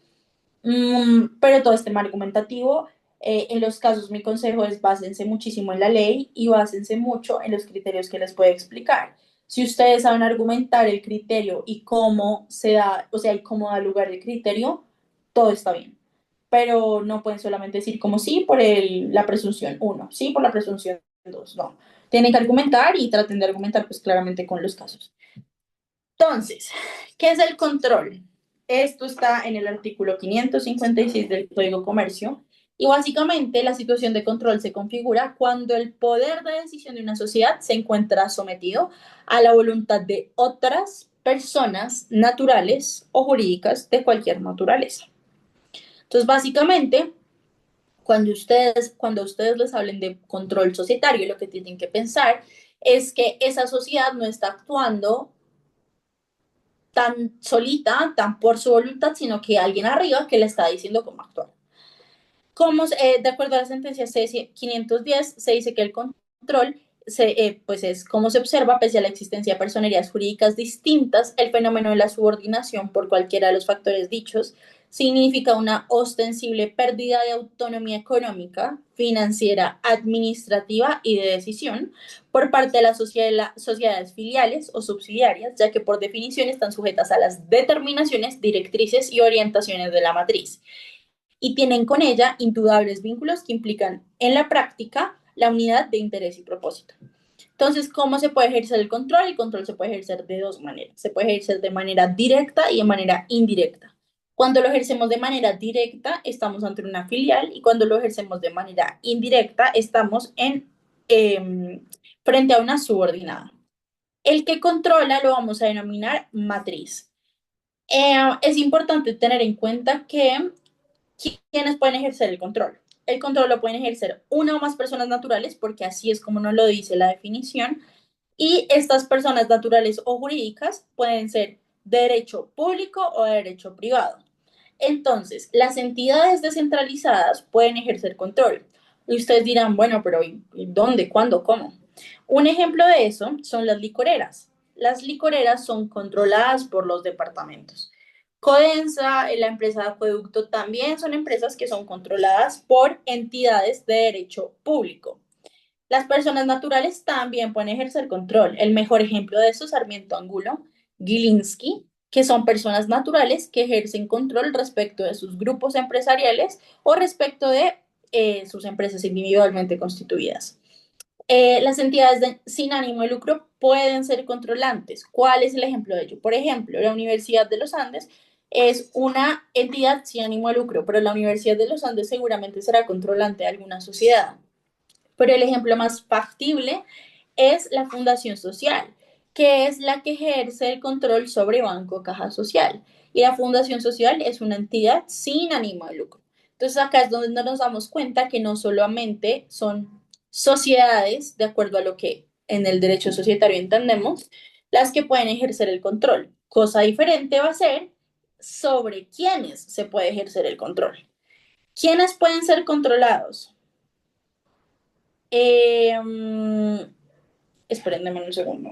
S1: pero todo es tema argumentativo. En los casos, mi consejo es básense muchísimo en la ley y básense mucho en los criterios que les puedo explicar. Si ustedes saben argumentar el criterio y cómo se da, o sea, y cómo da lugar el criterio, todo está bien. Pero no pueden solamente decir como sí por la presunción uno, sí por la presunción 2, no. Tienen que argumentar y traten de argumentar pues claramente con los casos. Entonces, ¿qué es el control? Esto está en el artículo 556 del Código Comercio y básicamente la situación de control se configura cuando el poder de decisión de una sociedad se encuentra sometido a la voluntad de otras personas naturales o jurídicas de cualquier naturaleza. Entonces, básicamente, cuando ustedes les hablen de control societario, lo que tienen que pensar es que esa sociedad no está actuando tan solita, tan por su voluntad, sino que alguien arriba que le está diciendo cómo actuar. De acuerdo a la sentencia C510, se dice que el control pues es como se observa, pese a la existencia de personerías jurídicas distintas, el fenómeno de la subordinación por cualquiera de los factores dichos significa una ostensible pérdida de autonomía económica, financiera, administrativa y de decisión por parte de las sociedades filiales o subsidiarias, ya que por definición están sujetas a las determinaciones, directrices y orientaciones de la matriz y tienen con ella indudables vínculos que implican en la práctica la unidad de interés y propósito. Entonces, ¿cómo se puede ejercer el control? El control se puede ejercer de dos maneras. Se puede ejercer de manera directa y de manera indirecta. Cuando lo ejercemos de manera directa, estamos ante una filial y cuando lo ejercemos de manera indirecta, estamos frente a una subordinada. El que controla lo vamos a denominar matriz. Es importante tener en cuenta que ¿quiénes pueden ejercer el control? El control lo pueden ejercer una o más personas naturales, porque así es como nos lo dice la definición, y estas personas naturales o jurídicas pueden ser de derecho público o de derecho privado. Entonces, las entidades descentralizadas pueden ejercer control. Y ustedes dirán, bueno, pero ¿dónde, cuándo, cómo? Un ejemplo de eso son las licoreras. Las licoreras son controladas por los departamentos. Codensa, la empresa de acueducto, también son empresas que son controladas por entidades de derecho público. Las personas naturales también pueden ejercer control. El mejor ejemplo de eso es Sarmiento Angulo, Gilinski, que son personas naturales que ejercen control respecto de sus grupos empresariales o respecto de sus empresas individualmente constituidas. Las entidades sin ánimo de lucro pueden ser controlantes. ¿Cuál es el ejemplo de ello? Por ejemplo, la Universidad de los Andes es una entidad sin ánimo de lucro, pero la Universidad de los Andes seguramente será controlante de alguna sociedad. Pero el ejemplo más factible es la Fundación Social, que es la que ejerce el control sobre Banco Caja Social. Y la Fundación Social es una entidad sin ánimo de lucro. Entonces acá es donde nos damos cuenta que no solamente son sociedades, de acuerdo a lo que en el derecho societario entendemos, las que pueden ejercer el control. Cosa diferente va a ser sobre quiénes se puede ejercer el control. ¿Quiénes pueden ser controlados? Eh, espérenme un segundo.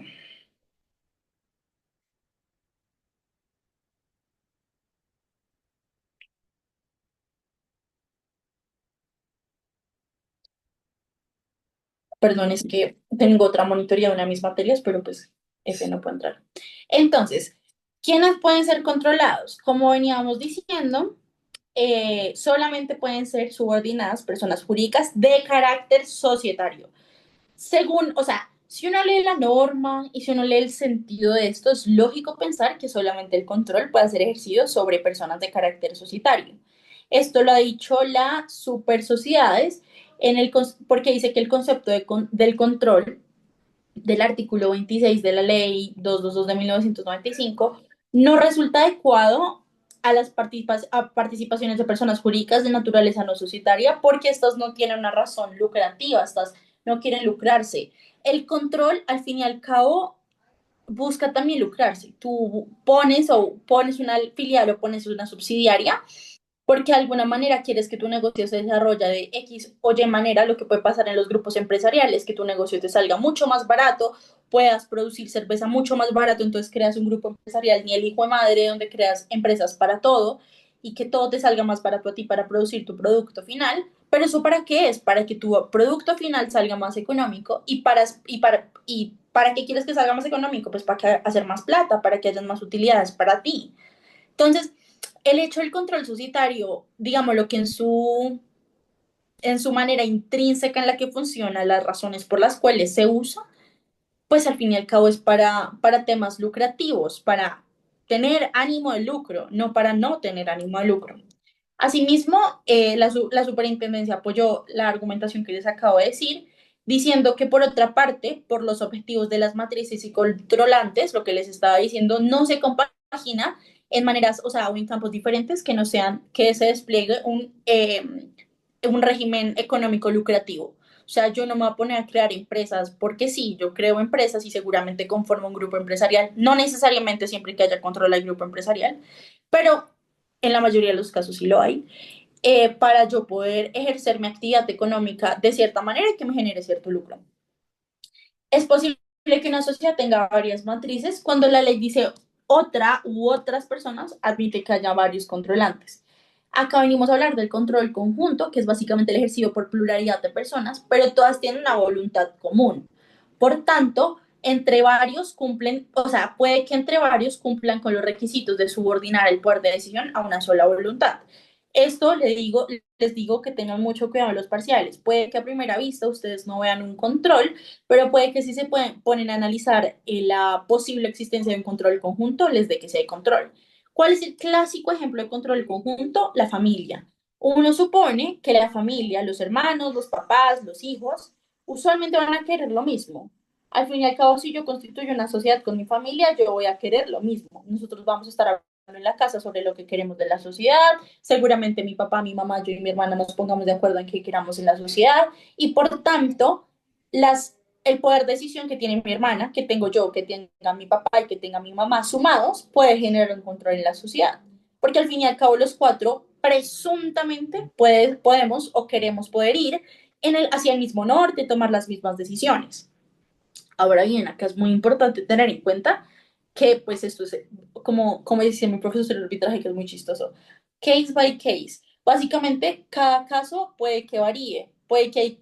S1: Perdón, es que tengo otra monitoría de una misma materias, pero pues ese no puede entrar. Entonces, ¿quiénes pueden ser controlados? Como veníamos diciendo, solamente pueden ser subordinadas personas jurídicas de carácter societario. Según, o sea, si uno lee la norma y si uno lee el sentido de esto, es lógico pensar que solamente el control puede ser ejercido sobre personas de carácter societario. Esto lo ha dicho la Super Sociedades porque dice que el concepto del control del artículo 26 de la ley 222 de 1995 no resulta adecuado a las participaciones de personas jurídicas de naturaleza no societaria porque estas no tienen una razón lucrativa, estas no quieren lucrarse. El control, al fin y al cabo, busca también lucrarse. Tú pones una filial o pones una subsidiaria porque de alguna manera quieres que tu negocio se desarrolle de X o Y manera, lo que puede pasar en los grupos empresariales, que tu negocio te salga mucho más barato, puedas producir cerveza mucho más barato, entonces creas un grupo empresarial, ni el hijo de madre, donde creas empresas para todo y que todo te salga más barato a ti para producir tu producto final. Pero eso para qué es? Para que tu producto final salga más económico y para qué quieres que salga más económico, pues para hacer más plata, para que haya más utilidades para ti. Entonces, el hecho del control societario, digámoslo que en su manera intrínseca en la que funciona, las razones por las cuales se usa, pues al fin y al cabo es para temas lucrativos, para tener ánimo de lucro, no para no tener ánimo de lucro. Asimismo, la superintendencia apoyó la argumentación que les acabo de decir, diciendo que por otra parte, por los objetivos de las matrices y controlantes, lo que les estaba diciendo, no se compagina en maneras, o sea, o en campos diferentes que no sean que se despliegue un régimen económico lucrativo. O sea, yo no me voy a poner a crear empresas porque sí, yo creo empresas y seguramente conformo un grupo empresarial, no necesariamente siempre que haya control del grupo empresarial, pero en la mayoría de los casos sí lo hay, para yo poder ejercer mi actividad económica de cierta manera y que me genere cierto lucro. Es posible que una sociedad tenga varias matrices cuando la ley dice otra u otras personas admite que haya varios controlantes. Acá venimos a hablar del control conjunto, que es básicamente el ejercido por pluralidad de personas, pero todas tienen una voluntad común. Por tanto, entre varios cumplen, o sea, puede que entre varios cumplan con los requisitos de subordinar el poder de decisión a una sola voluntad. Esto les digo que tengan mucho cuidado en los parciales. Puede que a primera vista ustedes no vean un control, pero puede que si se ponen a analizar la posible existencia de un control conjunto, les dé que sí hay control. ¿Cuál es el clásico ejemplo de control conjunto? La familia. Uno supone que la familia, los hermanos, los papás, los hijos, usualmente van a querer lo mismo. Al fin y al cabo, si yo constituyo una sociedad con mi familia, yo voy a querer lo mismo. Nosotros vamos a estar hablando en la casa sobre lo que queremos de la sociedad. Seguramente mi papá, mi mamá, yo y mi hermana nos pongamos de acuerdo en qué queramos en la sociedad. Y por tanto, el poder de decisión que tiene mi hermana, que tengo yo, que tenga mi papá y que tenga mi mamá sumados, puede generar un control en la sociedad. Porque al fin y al cabo los cuatro presuntamente podemos o queremos poder ir hacia el mismo norte, tomar las mismas decisiones. Ahora bien, acá es muy importante tener en cuenta que pues esto es, como dice mi profesor de arbitraje, que es muy chistoso, case by case. Básicamente, cada caso puede que varíe, puede que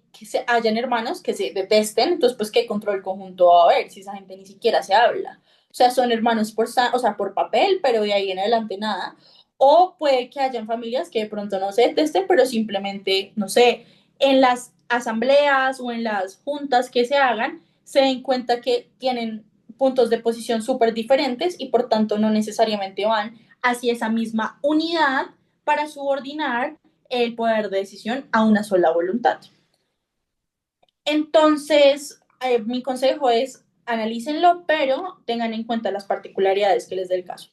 S1: hayan hermanos que se detesten, entonces pues qué control conjunto va a haber si esa gente ni siquiera se habla. O sea, son hermanos o sea, por papel, pero de ahí en adelante nada. O puede que hayan familias que de pronto no se detesten, pero simplemente, no sé, en las asambleas o en las juntas que se hagan, se den cuenta que tienen puntos de posición súper diferentes y por tanto no necesariamente van hacia esa misma unidad para subordinar el poder de decisión a una sola voluntad. Entonces, mi consejo es analícenlo, pero tengan en cuenta las particularidades que les dé el caso.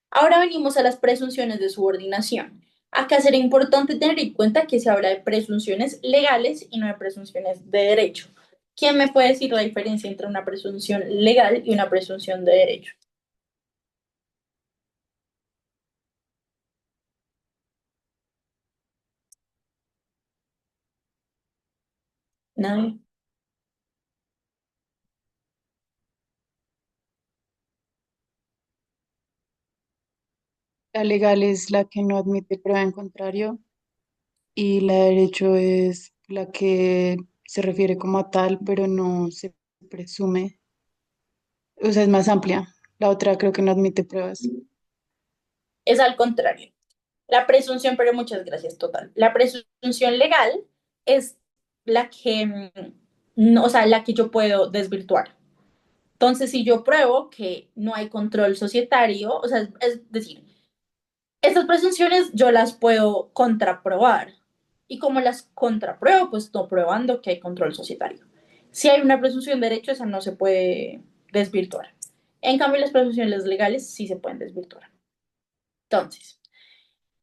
S1: Ahora venimos a las presunciones de subordinación. Acá será importante tener en cuenta que se habla de presunciones legales y no de presunciones de derecho. ¿Quién me puede decir la diferencia entre una presunción legal y una presunción de derecho? Nadie.
S3: La legal es la que no admite prueba en contrario y la de derecho es la que se refiere como a tal, pero no se presume. O sea, es más amplia. La otra creo que no admite pruebas.
S1: Es al contrario. La presunción, pero muchas gracias, total. La presunción legal es la que, no, o sea, la que yo puedo desvirtuar. Entonces, si yo pruebo que no hay control societario, o sea, es decir, estas presunciones yo las puedo contraprobar. Y como las contrapruebo, pues estoy probando que hay control societario. Si hay una presunción de derecho, esa no se puede desvirtuar. En cambio, las presunciones legales sí se pueden desvirtuar. Entonces,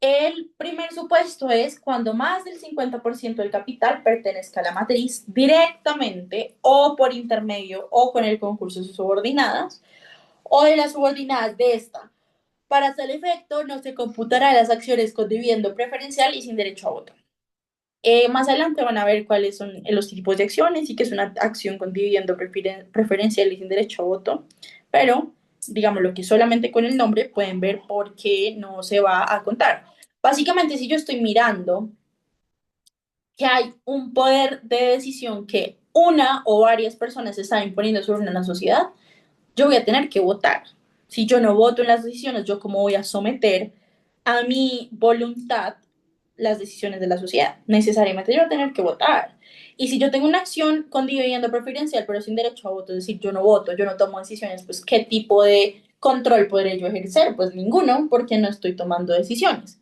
S1: el primer supuesto es cuando más del 50% del capital pertenezca a la matriz directamente o por intermedio o con el concurso de sus subordinadas o de las subordinadas de esta. Para tal efecto, no se computará las acciones con dividendo preferencial y sin derecho a voto. Más adelante van a ver cuáles son los tipos de acciones y qué es una acción con dividendo preferencial y sin derecho a voto, pero digamos lo que solamente con el nombre pueden ver por qué no se va a contar. Básicamente, si yo estoy mirando que hay un poder de decisión que una o varias personas están imponiendo sobre una sociedad, yo voy a tener que votar. Si yo no voto en las decisiones, yo cómo voy a someter a mi voluntad las decisiones de la sociedad. Necesariamente yo voy a tener que votar. Y si yo tengo una acción con dividendo preferencial, pero sin derecho a voto, es decir, yo no voto, yo no tomo decisiones, pues ¿qué tipo de control podré yo ejercer? Pues ninguno, porque no estoy tomando decisiones.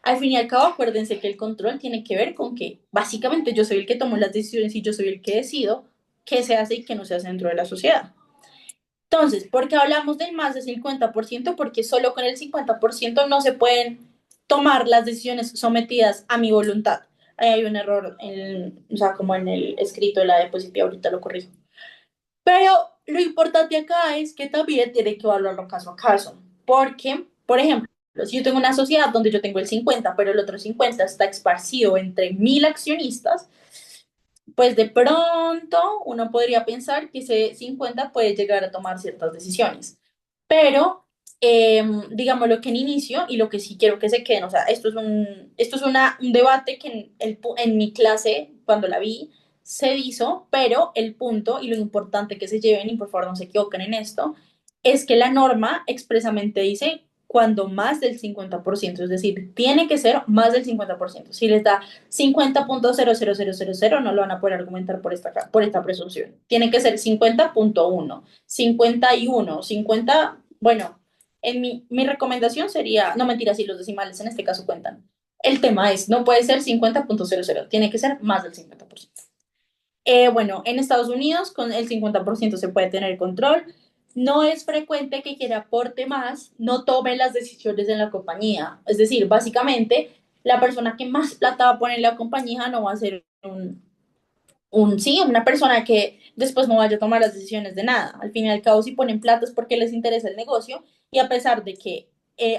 S1: Al fin y al cabo, acuérdense que el control tiene que ver con que básicamente yo soy el que tomo las decisiones y yo soy el que decido qué se hace y qué no se hace dentro de la sociedad. Entonces, ¿por qué hablamos del más del 50%? Porque solo con el 50% no se pueden tomar las decisiones sometidas a mi voluntad. Ahí hay un error, o sea, como en el escrito de la diapositiva, ahorita lo corrijo. Pero lo importante acá es que también tiene que evaluarlo caso a caso. Porque, por ejemplo, si yo tengo una sociedad donde yo tengo el 50, pero el otro 50 está esparcido entre 1000 accionistas, pues de pronto uno podría pensar que ese 50 puede llegar a tomar ciertas decisiones. Pero, digamos lo que en inicio y lo que sí quiero que se queden, o sea, un debate que en mi clase, cuando la vi, se hizo, pero el punto y lo importante que se lleven, y por favor no se equivoquen en esto, es que la norma expresamente dice cuando más del 50%, es decir, tiene que ser más del 50%. Si les da 50,00000, no lo van a poder argumentar por esta presunción. Tiene que ser 50,1, 51, 50, bueno, mi recomendación sería, no mentira, si los decimales en este caso cuentan. El tema es, no puede ser 50,00, tiene que ser más del 50%. Bueno, en Estados Unidos con el 50% se puede tener control. No es frecuente que quien aporte más no tome las decisiones en la compañía. Es decir, básicamente, la persona que más plata va a poner en la compañía no va a ser sí, una persona que después no vaya a tomar las decisiones de nada. Al fin y al cabo, si ponen plata es porque les interesa el negocio y a pesar de que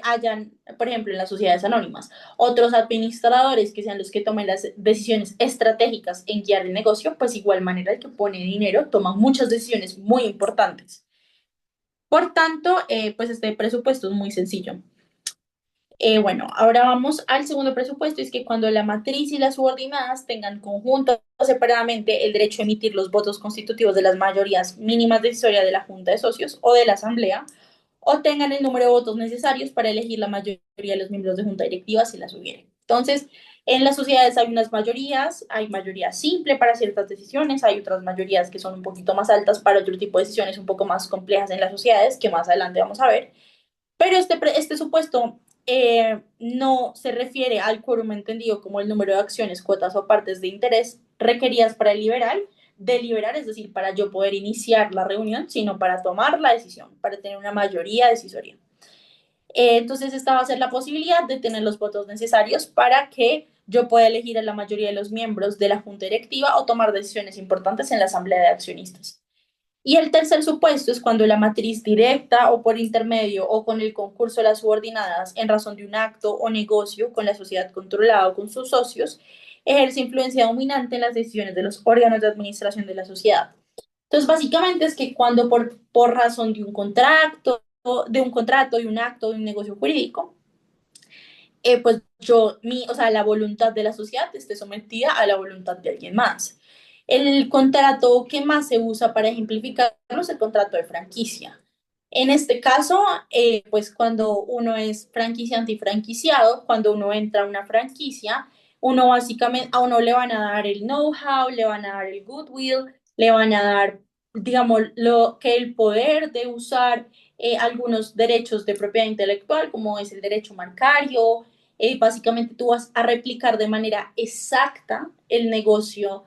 S1: hayan, por ejemplo, en las sociedades anónimas, otros administradores que sean los que tomen las decisiones estratégicas en guiar el negocio, pues igual manera el que pone dinero toma muchas decisiones muy importantes. Por tanto, pues este presupuesto es muy sencillo. Bueno, ahora vamos al segundo presupuesto, es que cuando la matriz y las subordinadas tengan conjunto o separadamente el derecho a emitir los votos constitutivos de las mayorías mínimas decisorias de la Junta de Socios o de la Asamblea, o tengan el número de votos necesarios para elegir la mayoría de los miembros de Junta Directiva si las hubiere. Entonces, en las sociedades hay unas mayorías, hay mayoría simple para ciertas decisiones, hay otras mayorías que son un poquito más altas para otro tipo de decisiones un poco más complejas en las sociedades, que más adelante vamos a ver. Pero este supuesto no se refiere al quórum entendido como el número de acciones, cuotas o partes de interés requeridas para el liberal, deliberar, es decir, para yo poder iniciar la reunión, sino para tomar la decisión, para tener una mayoría decisoria. Entonces, esta va a ser la posibilidad de tener los votos necesarios para que yo pueda elegir a la mayoría de los miembros de la junta directiva o tomar decisiones importantes en la asamblea de accionistas. Y el tercer supuesto es cuando la matriz directa o por intermedio o con el concurso de las subordinadas en razón de un acto o negocio con la sociedad controlada o con sus socios ejerce influencia dominante en las decisiones de los órganos de administración de la sociedad. Entonces, básicamente es que cuando por razón de un contrato, de un acto, de un negocio jurídico, pues o sea, la voluntad de la sociedad esté sometida a la voluntad de alguien más. El contrato que más se usa para ejemplificarlo es el contrato de franquicia. En este caso, pues cuando uno es franquiciante y franquiciado, cuando uno entra a una franquicia, uno básicamente, a uno le van a dar el know-how, le van a dar el goodwill, le van a dar, digamos, lo que el poder de usar algunos derechos de propiedad intelectual, como es el derecho marcario. Básicamente tú vas a replicar de manera exacta el negocio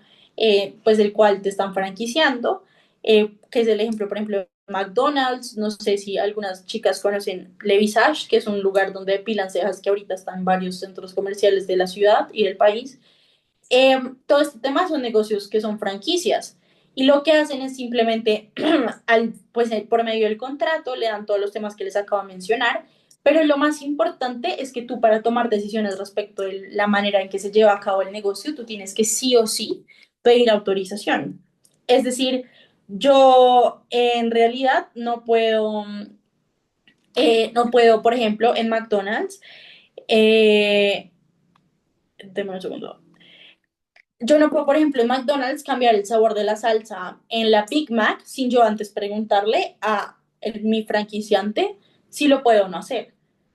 S1: pues del cual te están franquiciando, que es el ejemplo, por ejemplo, de McDonald's. No sé si algunas chicas conocen Le Visage, que es un lugar donde depilan cejas que ahorita está en varios centros comerciales de la ciudad y del país. Todo este tema son negocios que son franquicias y lo que hacen es simplemente, pues por medio del contrato, le dan todos los temas que les acabo de mencionar, pero lo más importante es que tú para tomar decisiones respecto de la manera en que se lleva a cabo el negocio, tú tienes que sí o sí pedir autorización. Es decir, yo en realidad no puedo, por ejemplo, en McDonald's, eh, deme un segundo. Yo no puedo, por ejemplo, en McDonald's cambiar el sabor de la salsa en la Big Mac sin yo antes preguntarle a mi franquiciante si lo puedo o no hacer.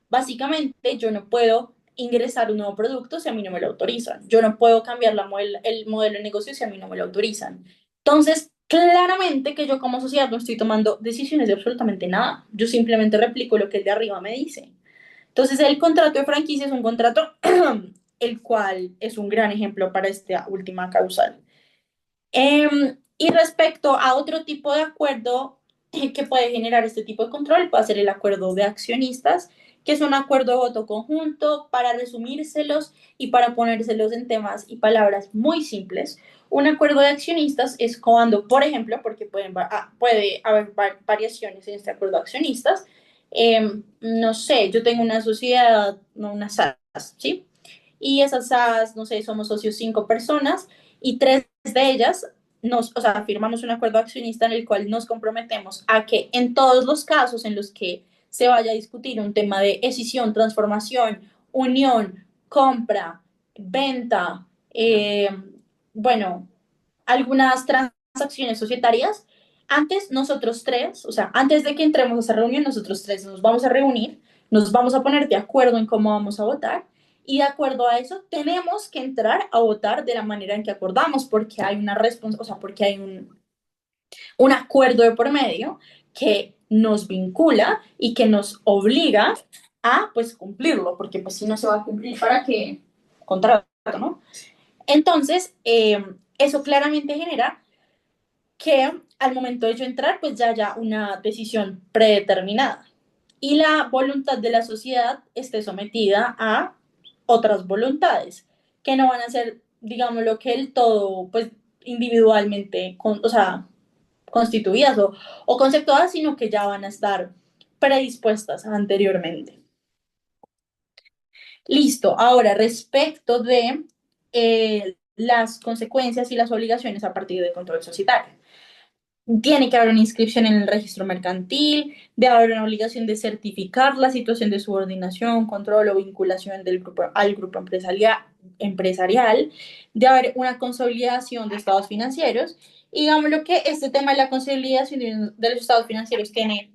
S1: Básicamente, yo no puedo ingresar un nuevo producto si a mí no me lo autorizan. Yo no puedo cambiar el modelo de negocio si a mí no me lo autorizan. Entonces, claramente que yo como sociedad no estoy tomando decisiones de absolutamente nada. Yo simplemente replico lo que el de arriba me dice. Entonces, el contrato de franquicia es un contrato el cual es un gran ejemplo para esta última causal. Y respecto a otro tipo de acuerdo que puede generar este tipo de control, puede ser el acuerdo de accionistas, que es un acuerdo de voto conjunto. Para resumírselos y para ponérselos en temas y palabras muy simples, un acuerdo de accionistas es cuando, por ejemplo, porque puede haber variaciones en este acuerdo de accionistas, no sé, yo tengo una sociedad, no una SAS, ¿sí? Y esas SAS, no sé, somos socios 5 personas y 3 de ellas o sea, firmamos un acuerdo accionista en el cual nos comprometemos a que en todos los casos en los que se vaya a discutir un tema de escisión, transformación, unión, compra, venta, bueno, algunas transacciones societarias, antes nosotros tres, o sea, antes de que entremos a esa reunión, nosotros tres nos vamos a reunir, nos vamos a poner de acuerdo en cómo vamos a votar y de acuerdo a eso tenemos que entrar a votar de la manera en que acordamos porque hay una o sea, porque hay un acuerdo de por medio que nos vincula y que nos obliga a pues cumplirlo, porque pues si no se va a cumplir, ¿para qué contrato, no? Entonces, eso claramente genera que al momento de yo entrar, pues ya haya una decisión predeterminada y la voluntad de la sociedad esté sometida a otras voluntades que no van a ser, digamos, lo que el todo, pues individualmente, o sea, constituidas o conceptuadas, sino que ya van a estar predispuestas anteriormente. Listo. Ahora, respecto de las consecuencias y las obligaciones a partir del control societario. Tiene que haber una inscripción en el registro mercantil, debe haber una obligación de certificar la situación de subordinación, control o vinculación del grupo al grupo empresarial, debe haber una consolidación de estados financieros. Y digamos lo que este tema de la consolidación de los estados financieros tiene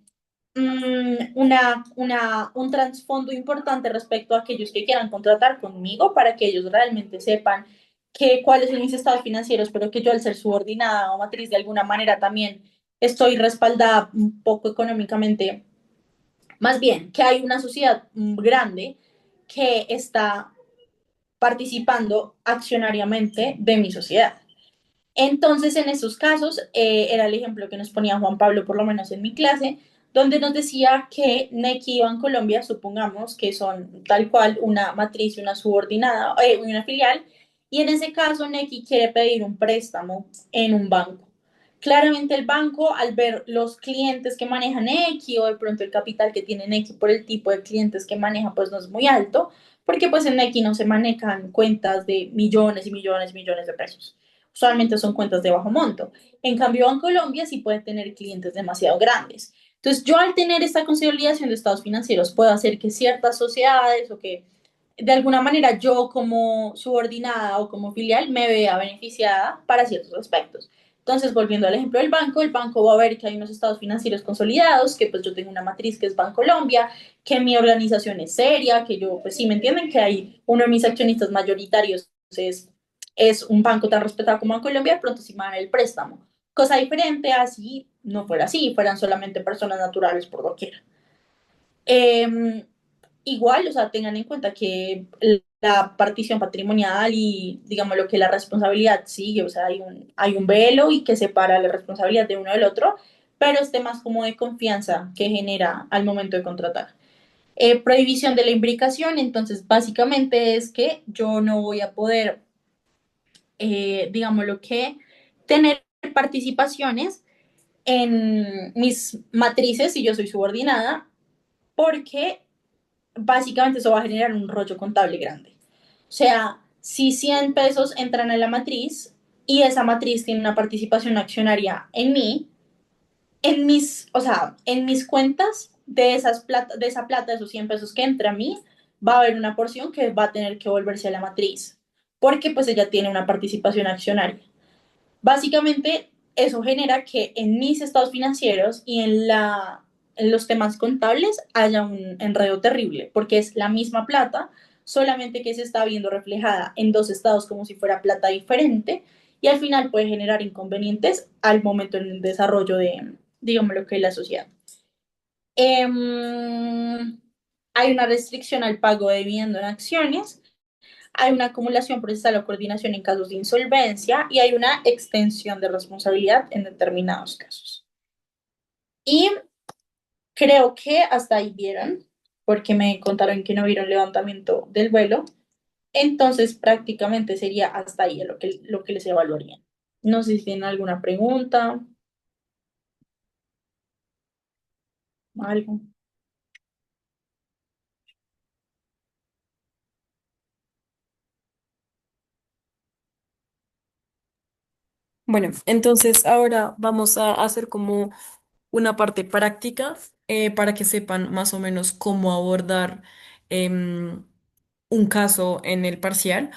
S1: un trasfondo importante respecto a aquellos que quieran contratar conmigo para que ellos realmente sepan cuáles son mis estados financieros, pero que yo al ser subordinada o matriz de alguna manera también estoy respaldada un poco económicamente. Más bien, que hay una sociedad grande que está participando accionariamente de mi sociedad. Entonces, en esos casos, era el ejemplo que nos ponía Juan Pablo, por lo menos en mi clase, donde nos decía que Nequi y Bancolombia, supongamos que son tal cual una matriz y una subordinada, una filial, y en ese caso Nequi quiere pedir un préstamo en un banco. Claramente el banco, al ver los clientes que maneja Nequi o de pronto el capital que tiene Nequi por el tipo de clientes que maneja, pues no es muy alto, porque pues en Nequi no se manejan cuentas de millones y millones y millones de pesos. Usualmente son cuentas de bajo monto. En cambio, en Colombia sí puede tener clientes demasiado grandes. Entonces, yo al tener esta consolidación de estados financieros puedo hacer que ciertas sociedades o que de alguna manera yo como subordinada o como filial me vea beneficiada para ciertos aspectos. Entonces, volviendo al ejemplo del banco, el banco va a ver que hay unos estados financieros consolidados, que pues yo tengo una matriz que es Bancolombia, que mi organización es seria, que yo, pues sí me entienden, que hay uno de mis accionistas mayoritarios es un banco tan respetado como Bancolombia, de pronto sí me dan el préstamo. Cosa diferente a si no fuera así, fueran solamente personas naturales por doquier. Eh, Igual, o sea, tengan en cuenta que la partición patrimonial y, digamos, lo que la responsabilidad sigue, o sea, hay un velo y que separa la responsabilidad de uno del otro, pero es temas como de confianza que genera al momento de contratar. Prohibición de la imbricación, entonces, básicamente es que yo no voy a poder, digamos, lo que tener participaciones en mis matrices si yo soy subordinada, porque básicamente eso va a generar un rollo contable grande. O sea, si 100 pesos entran en la matriz y esa matriz tiene una participación accionaria en mí, o sea, en mis cuentas de esa plata, de esos 100 pesos que entra a mí, va a haber una porción que va a tener que volverse a la matriz, porque pues ella tiene una participación accionaria. Básicamente, eso genera que en mis estados financieros y en los temas contables haya un enredo terrible, porque es la misma plata, solamente que se está viendo reflejada en dos estados como si fuera plata diferente, y al final puede generar inconvenientes al momento en el desarrollo de, digamos, lo que es la sociedad. Hay una restricción al pago de dividendo en acciones, hay una acumulación procesal o coordinación en casos de insolvencia y hay una extensión de responsabilidad en determinados casos. Y creo que hasta ahí vieron, porque me contaron que no vieron levantamiento del vuelo, entonces prácticamente sería hasta ahí lo que les evaluarían. No sé si tienen alguna pregunta, algo.
S2: Bueno, entonces ahora vamos a hacer como una parte práctica para que sepan más o menos cómo abordar em, un caso en el parcial.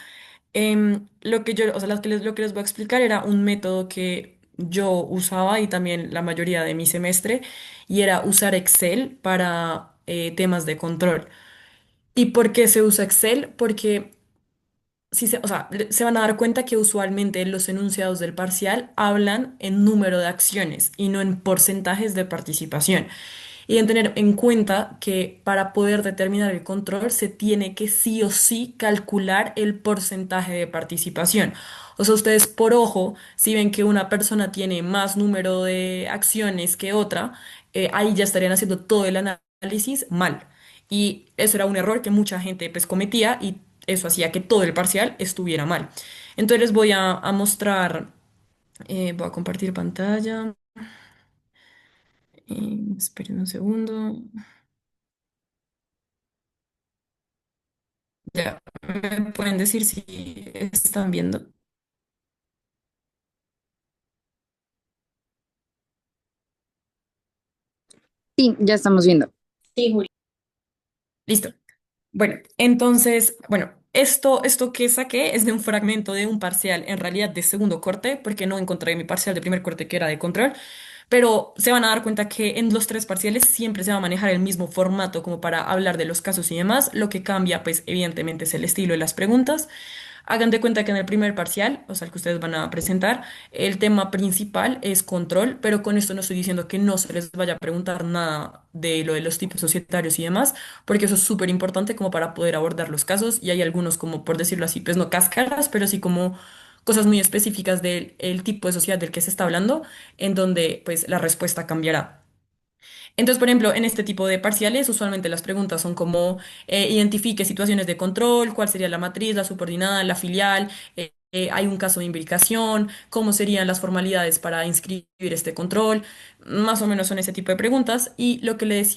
S2: Lo que yo, o sea, lo que les voy a explicar era un método que yo usaba y también la mayoría de mi semestre, y era usar Excel para temas de control. ¿Y por qué se usa Excel? Porque si se, o sea, se van a dar cuenta que usualmente los enunciados del parcial hablan en número de acciones y no en porcentajes de participación. Y en tener en cuenta que para poder determinar el control se tiene que sí o sí calcular el porcentaje de participación. O sea, ustedes por ojo, si ven que una persona tiene más número de acciones que otra, ahí ya estarían haciendo todo el análisis mal. Y eso era un error que mucha gente pues cometía y eso hacía que todo el parcial estuviera mal. Entonces les voy a mostrar, voy a compartir pantalla. Esperen un segundo. Ya, ¿me pueden decir si están viendo?
S4: Sí, ya estamos viendo.
S1: Sí, Juli.
S2: Listo. Bueno, entonces, bueno, esto que saqué es de un fragmento de un parcial, en realidad de segundo corte, porque no encontré mi parcial de primer corte que era de control, pero se van a dar cuenta que en los tres parciales siempre se va a manejar el mismo formato como para hablar de los casos y demás. Lo que cambia, pues, evidentemente es el estilo de las preguntas. Hagan de cuenta que en el primer parcial, o sea, el que ustedes van a presentar, el tema principal es control, pero con esto no estoy diciendo que no se les vaya a preguntar nada de lo de los tipos societarios y demás, porque eso es súper importante como para poder abordar los casos y hay algunos como, por decirlo así, pues no cáscaras, pero sí como cosas muy específicas del el tipo de sociedad del que se está hablando, en donde pues la respuesta cambiará. Entonces, por ejemplo, en este tipo de parciales, usualmente las preguntas son como identifique situaciones de control, cuál sería la matriz, la subordinada, la filial, hay un caso de imbricación, cómo serían las formalidades para inscribir este control, más o menos son ese tipo de preguntas. Y lo que les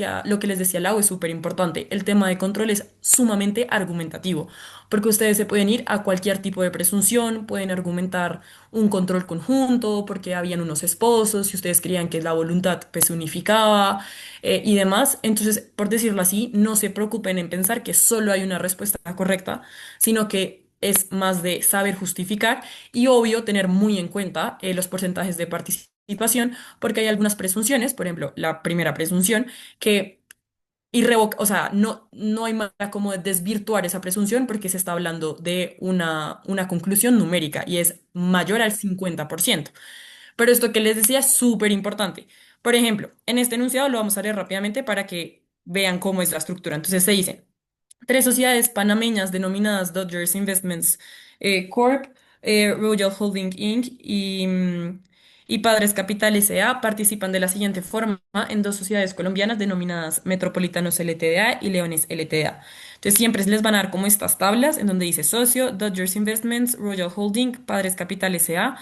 S2: decía Lau es súper importante. El tema de control es sumamente argumentativo, porque ustedes se pueden ir a cualquier tipo de presunción, pueden argumentar un control conjunto, porque habían unos esposos y ustedes creían que la voluntad pues se unificaba y demás. Entonces, por decirlo así, no se preocupen en pensar que solo hay una respuesta correcta, sino que es más de saber justificar y obvio tener muy en cuenta los porcentajes de participación, porque hay algunas presunciones, por ejemplo, la primera presunción, que o sea, no hay manera como de desvirtuar esa presunción porque se está hablando de una conclusión numérica y es mayor al 50%. Pero esto que les decía es súper importante. Por ejemplo, en este enunciado lo vamos a leer rápidamente para que vean cómo es la estructura. Entonces se dice, tres sociedades panameñas denominadas Dodgers Investments Corp., Royal Holding Inc. Y Padres Capital S.A. participan de la siguiente forma en dos sociedades colombianas denominadas Metropolitanos Ltda. Y Leones Ltda. Entonces siempre les van a dar como estas tablas en donde dice socio, Dodgers Investments, Royal Holding, Padres Capital S.A.,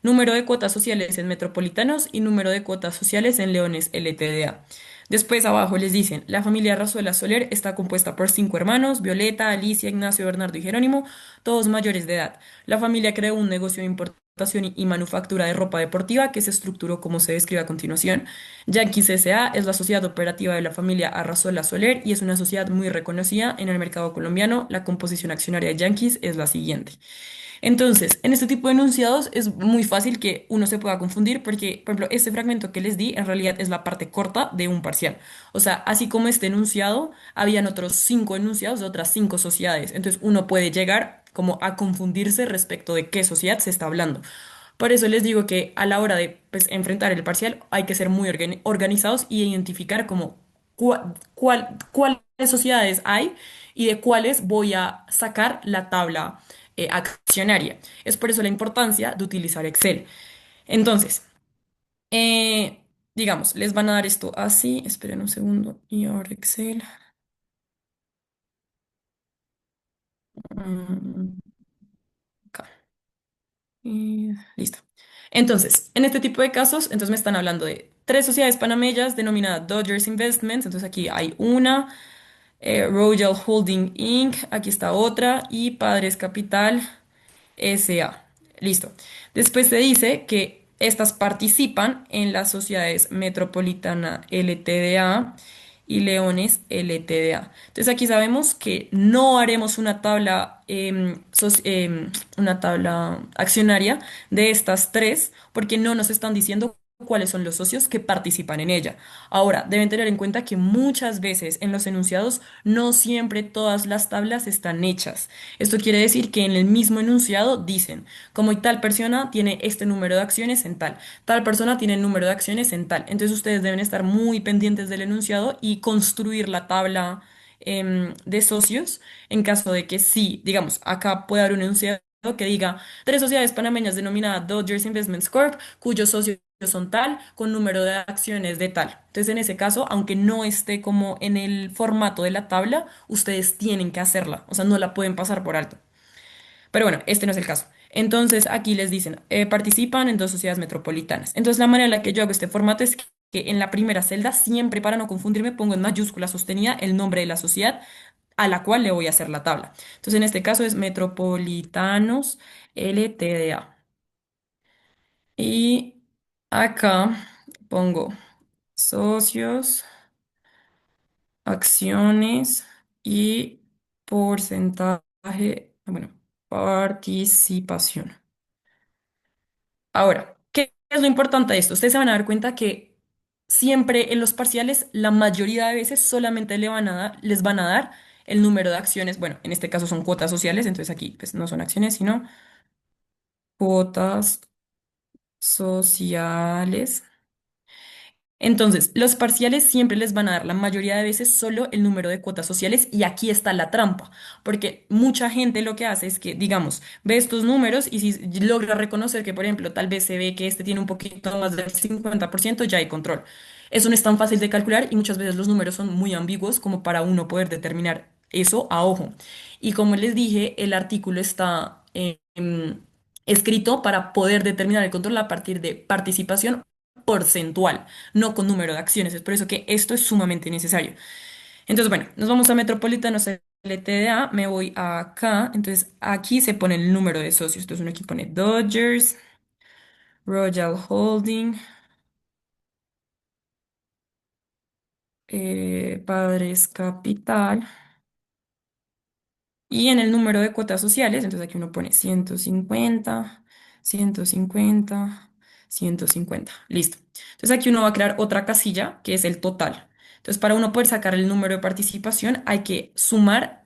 S2: número de cuotas sociales en Metropolitanos y número de cuotas sociales en Leones Ltda. Después abajo les dicen, la familia Razuela Soler está compuesta por cinco hermanos, Violeta, Alicia, Ignacio, Bernardo y Jerónimo, todos mayores de edad. La familia creó un negocio de importación y manufactura de ropa deportiva que se estructuró como se describe a continuación. Yankees S.A. es la sociedad operativa de la familia Arrasola Soler y es una sociedad muy reconocida en el mercado colombiano. La composición accionaria de Yankees es la siguiente. Entonces, en este tipo de enunciados es muy fácil que uno se pueda confundir porque, por ejemplo, este fragmento que les di en realidad es la parte corta de un parcial. O sea, así como este enunciado, habían otros cinco enunciados de otras cinco sociedades. Entonces, uno puede llegar como a confundirse respecto de qué sociedad se está hablando. Por eso les digo que a la hora de pues, enfrentar el parcial hay que ser muy organizados y identificar como cuáles sociedades hay y de cuáles voy a sacar la tabla accionaria. Es por eso la importancia de utilizar Excel. Entonces, eh, digamos, les van a dar esto así. Esperen un segundo. Y ahora Excel. Mm, acá. Y listo. Entonces, en este tipo de casos, entonces me están hablando de tres sociedades panameñas denominadas Dodgers Investments. Entonces aquí hay una, Royal Holding Inc., aquí está otra, y Padres Capital S.A. Listo. Después se dice que estas participan en las sociedades Metropolitana Ltda. Y Leones Ltda. Entonces aquí sabemos que no haremos una tabla accionaria de estas tres porque no nos están diciendo cuáles son los socios que participan en ella. Ahora, deben tener en cuenta que muchas veces en los enunciados no siempre todas las tablas están hechas. Esto quiere decir que en el mismo enunciado dicen, como tal persona tiene este número de acciones en tal persona tiene el número de acciones en tal. Entonces ustedes deben estar muy pendientes del enunciado y construir la tabla de socios en caso de que sí, digamos, acá puede haber un enunciado que diga tres sociedades panameñas denominadas Dodgers Investments Corp., cuyos socios son tal, con número de acciones de tal. Entonces, en ese caso, aunque no esté como en el formato de la tabla, ustedes tienen que hacerla, o sea, no la pueden pasar por alto. Pero bueno, este no es el caso. Entonces, aquí les dicen, participan en dos sociedades metropolitanas. Entonces, la manera en la que yo hago este formato es que en la primera celda, siempre para no confundirme, pongo en mayúscula sostenida el nombre de la sociedad a la cual le voy a hacer la tabla. Entonces, en este caso es Metropolitanos Ltda. Y acá pongo socios, acciones y porcentaje, bueno, participación. Ahora, ¿qué es lo importante de esto? Ustedes se van a dar cuenta que siempre en los parciales, la mayoría de veces solamente les van a dar el número de acciones. Bueno, en este caso son cuotas sociales, entonces aquí pues no son acciones, sino cuotas sociales. Entonces, los parciales siempre les van a dar la mayoría de veces solo el número de cuotas sociales y aquí está la trampa, porque mucha gente lo que hace es que, digamos, ve estos números y si logra reconocer que, por ejemplo, tal vez se ve que este tiene un poquito más del 50%, ya hay control. Eso no es tan fácil de calcular y muchas veces los números son muy ambiguos como para uno poder determinar eso a ojo. Y como les dije, el artículo está escrito para poder determinar el control a partir de participación porcentual, no con número de acciones. Es por eso que esto es sumamente necesario. Entonces, bueno, nos vamos a Metropolitanos LTDA, me voy acá, entonces aquí se pone el número de socios. Entonces uno aquí pone Dodgers, Royal Holding, Padres Capital. Y en el número de cuotas sociales, entonces aquí uno pone 150, 150, 150. Listo. Entonces aquí uno va a crear otra casilla que es el total. Entonces para uno poder sacar el número de participación hay que sumar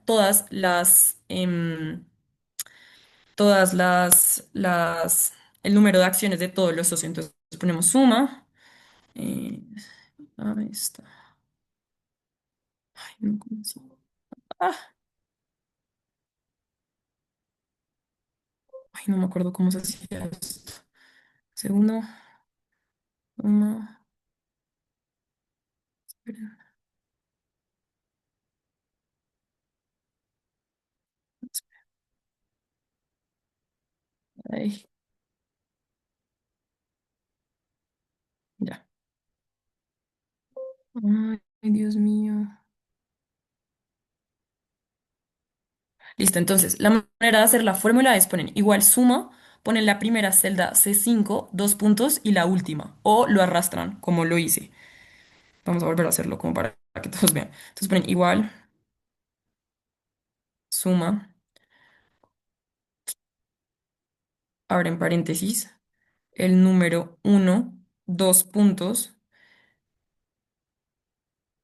S2: el número de acciones de todos los socios. Entonces ponemos suma. eh, ahí está. Ay, no, ¿cómo así? Ah, ay, no me acuerdo cómo se hacía esto. Segundo, suma. Ay, ya. Ay, Dios mío. Listo, entonces, la manera de hacer la fórmula es poner igual suma, ponen la primera celda C5, dos puntos y la última, o lo arrastran, como lo hice. Vamos a volver a hacerlo como para que todos vean. Entonces ponen igual, suma, abren paréntesis, el número uno, dos puntos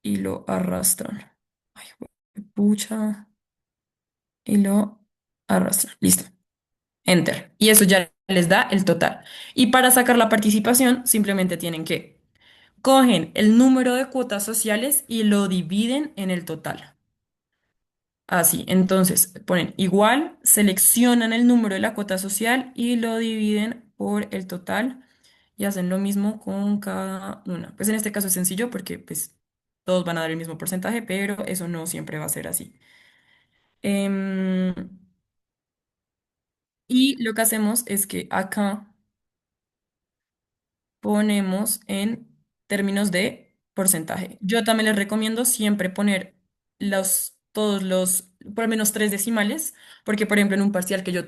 S2: y lo arrastran. Ay, pucha, y lo arrastran. Listo. Enter. Y eso ya les da el total. Y para sacar la participación, simplemente tienen que cogen el número de cuotas sociales y lo dividen en el total. Así, entonces ponen igual, seleccionan el número de la cuota social y lo dividen por el total y hacen lo mismo con cada una. Pues en este caso es sencillo porque pues todos van a dar el mismo porcentaje, pero eso no siempre va a ser así. Em, y lo que hacemos es que acá ponemos en términos de porcentaje. Yo también les recomiendo siempre poner todos los, por lo menos tres decimales, porque por ejemplo en un parcial que yo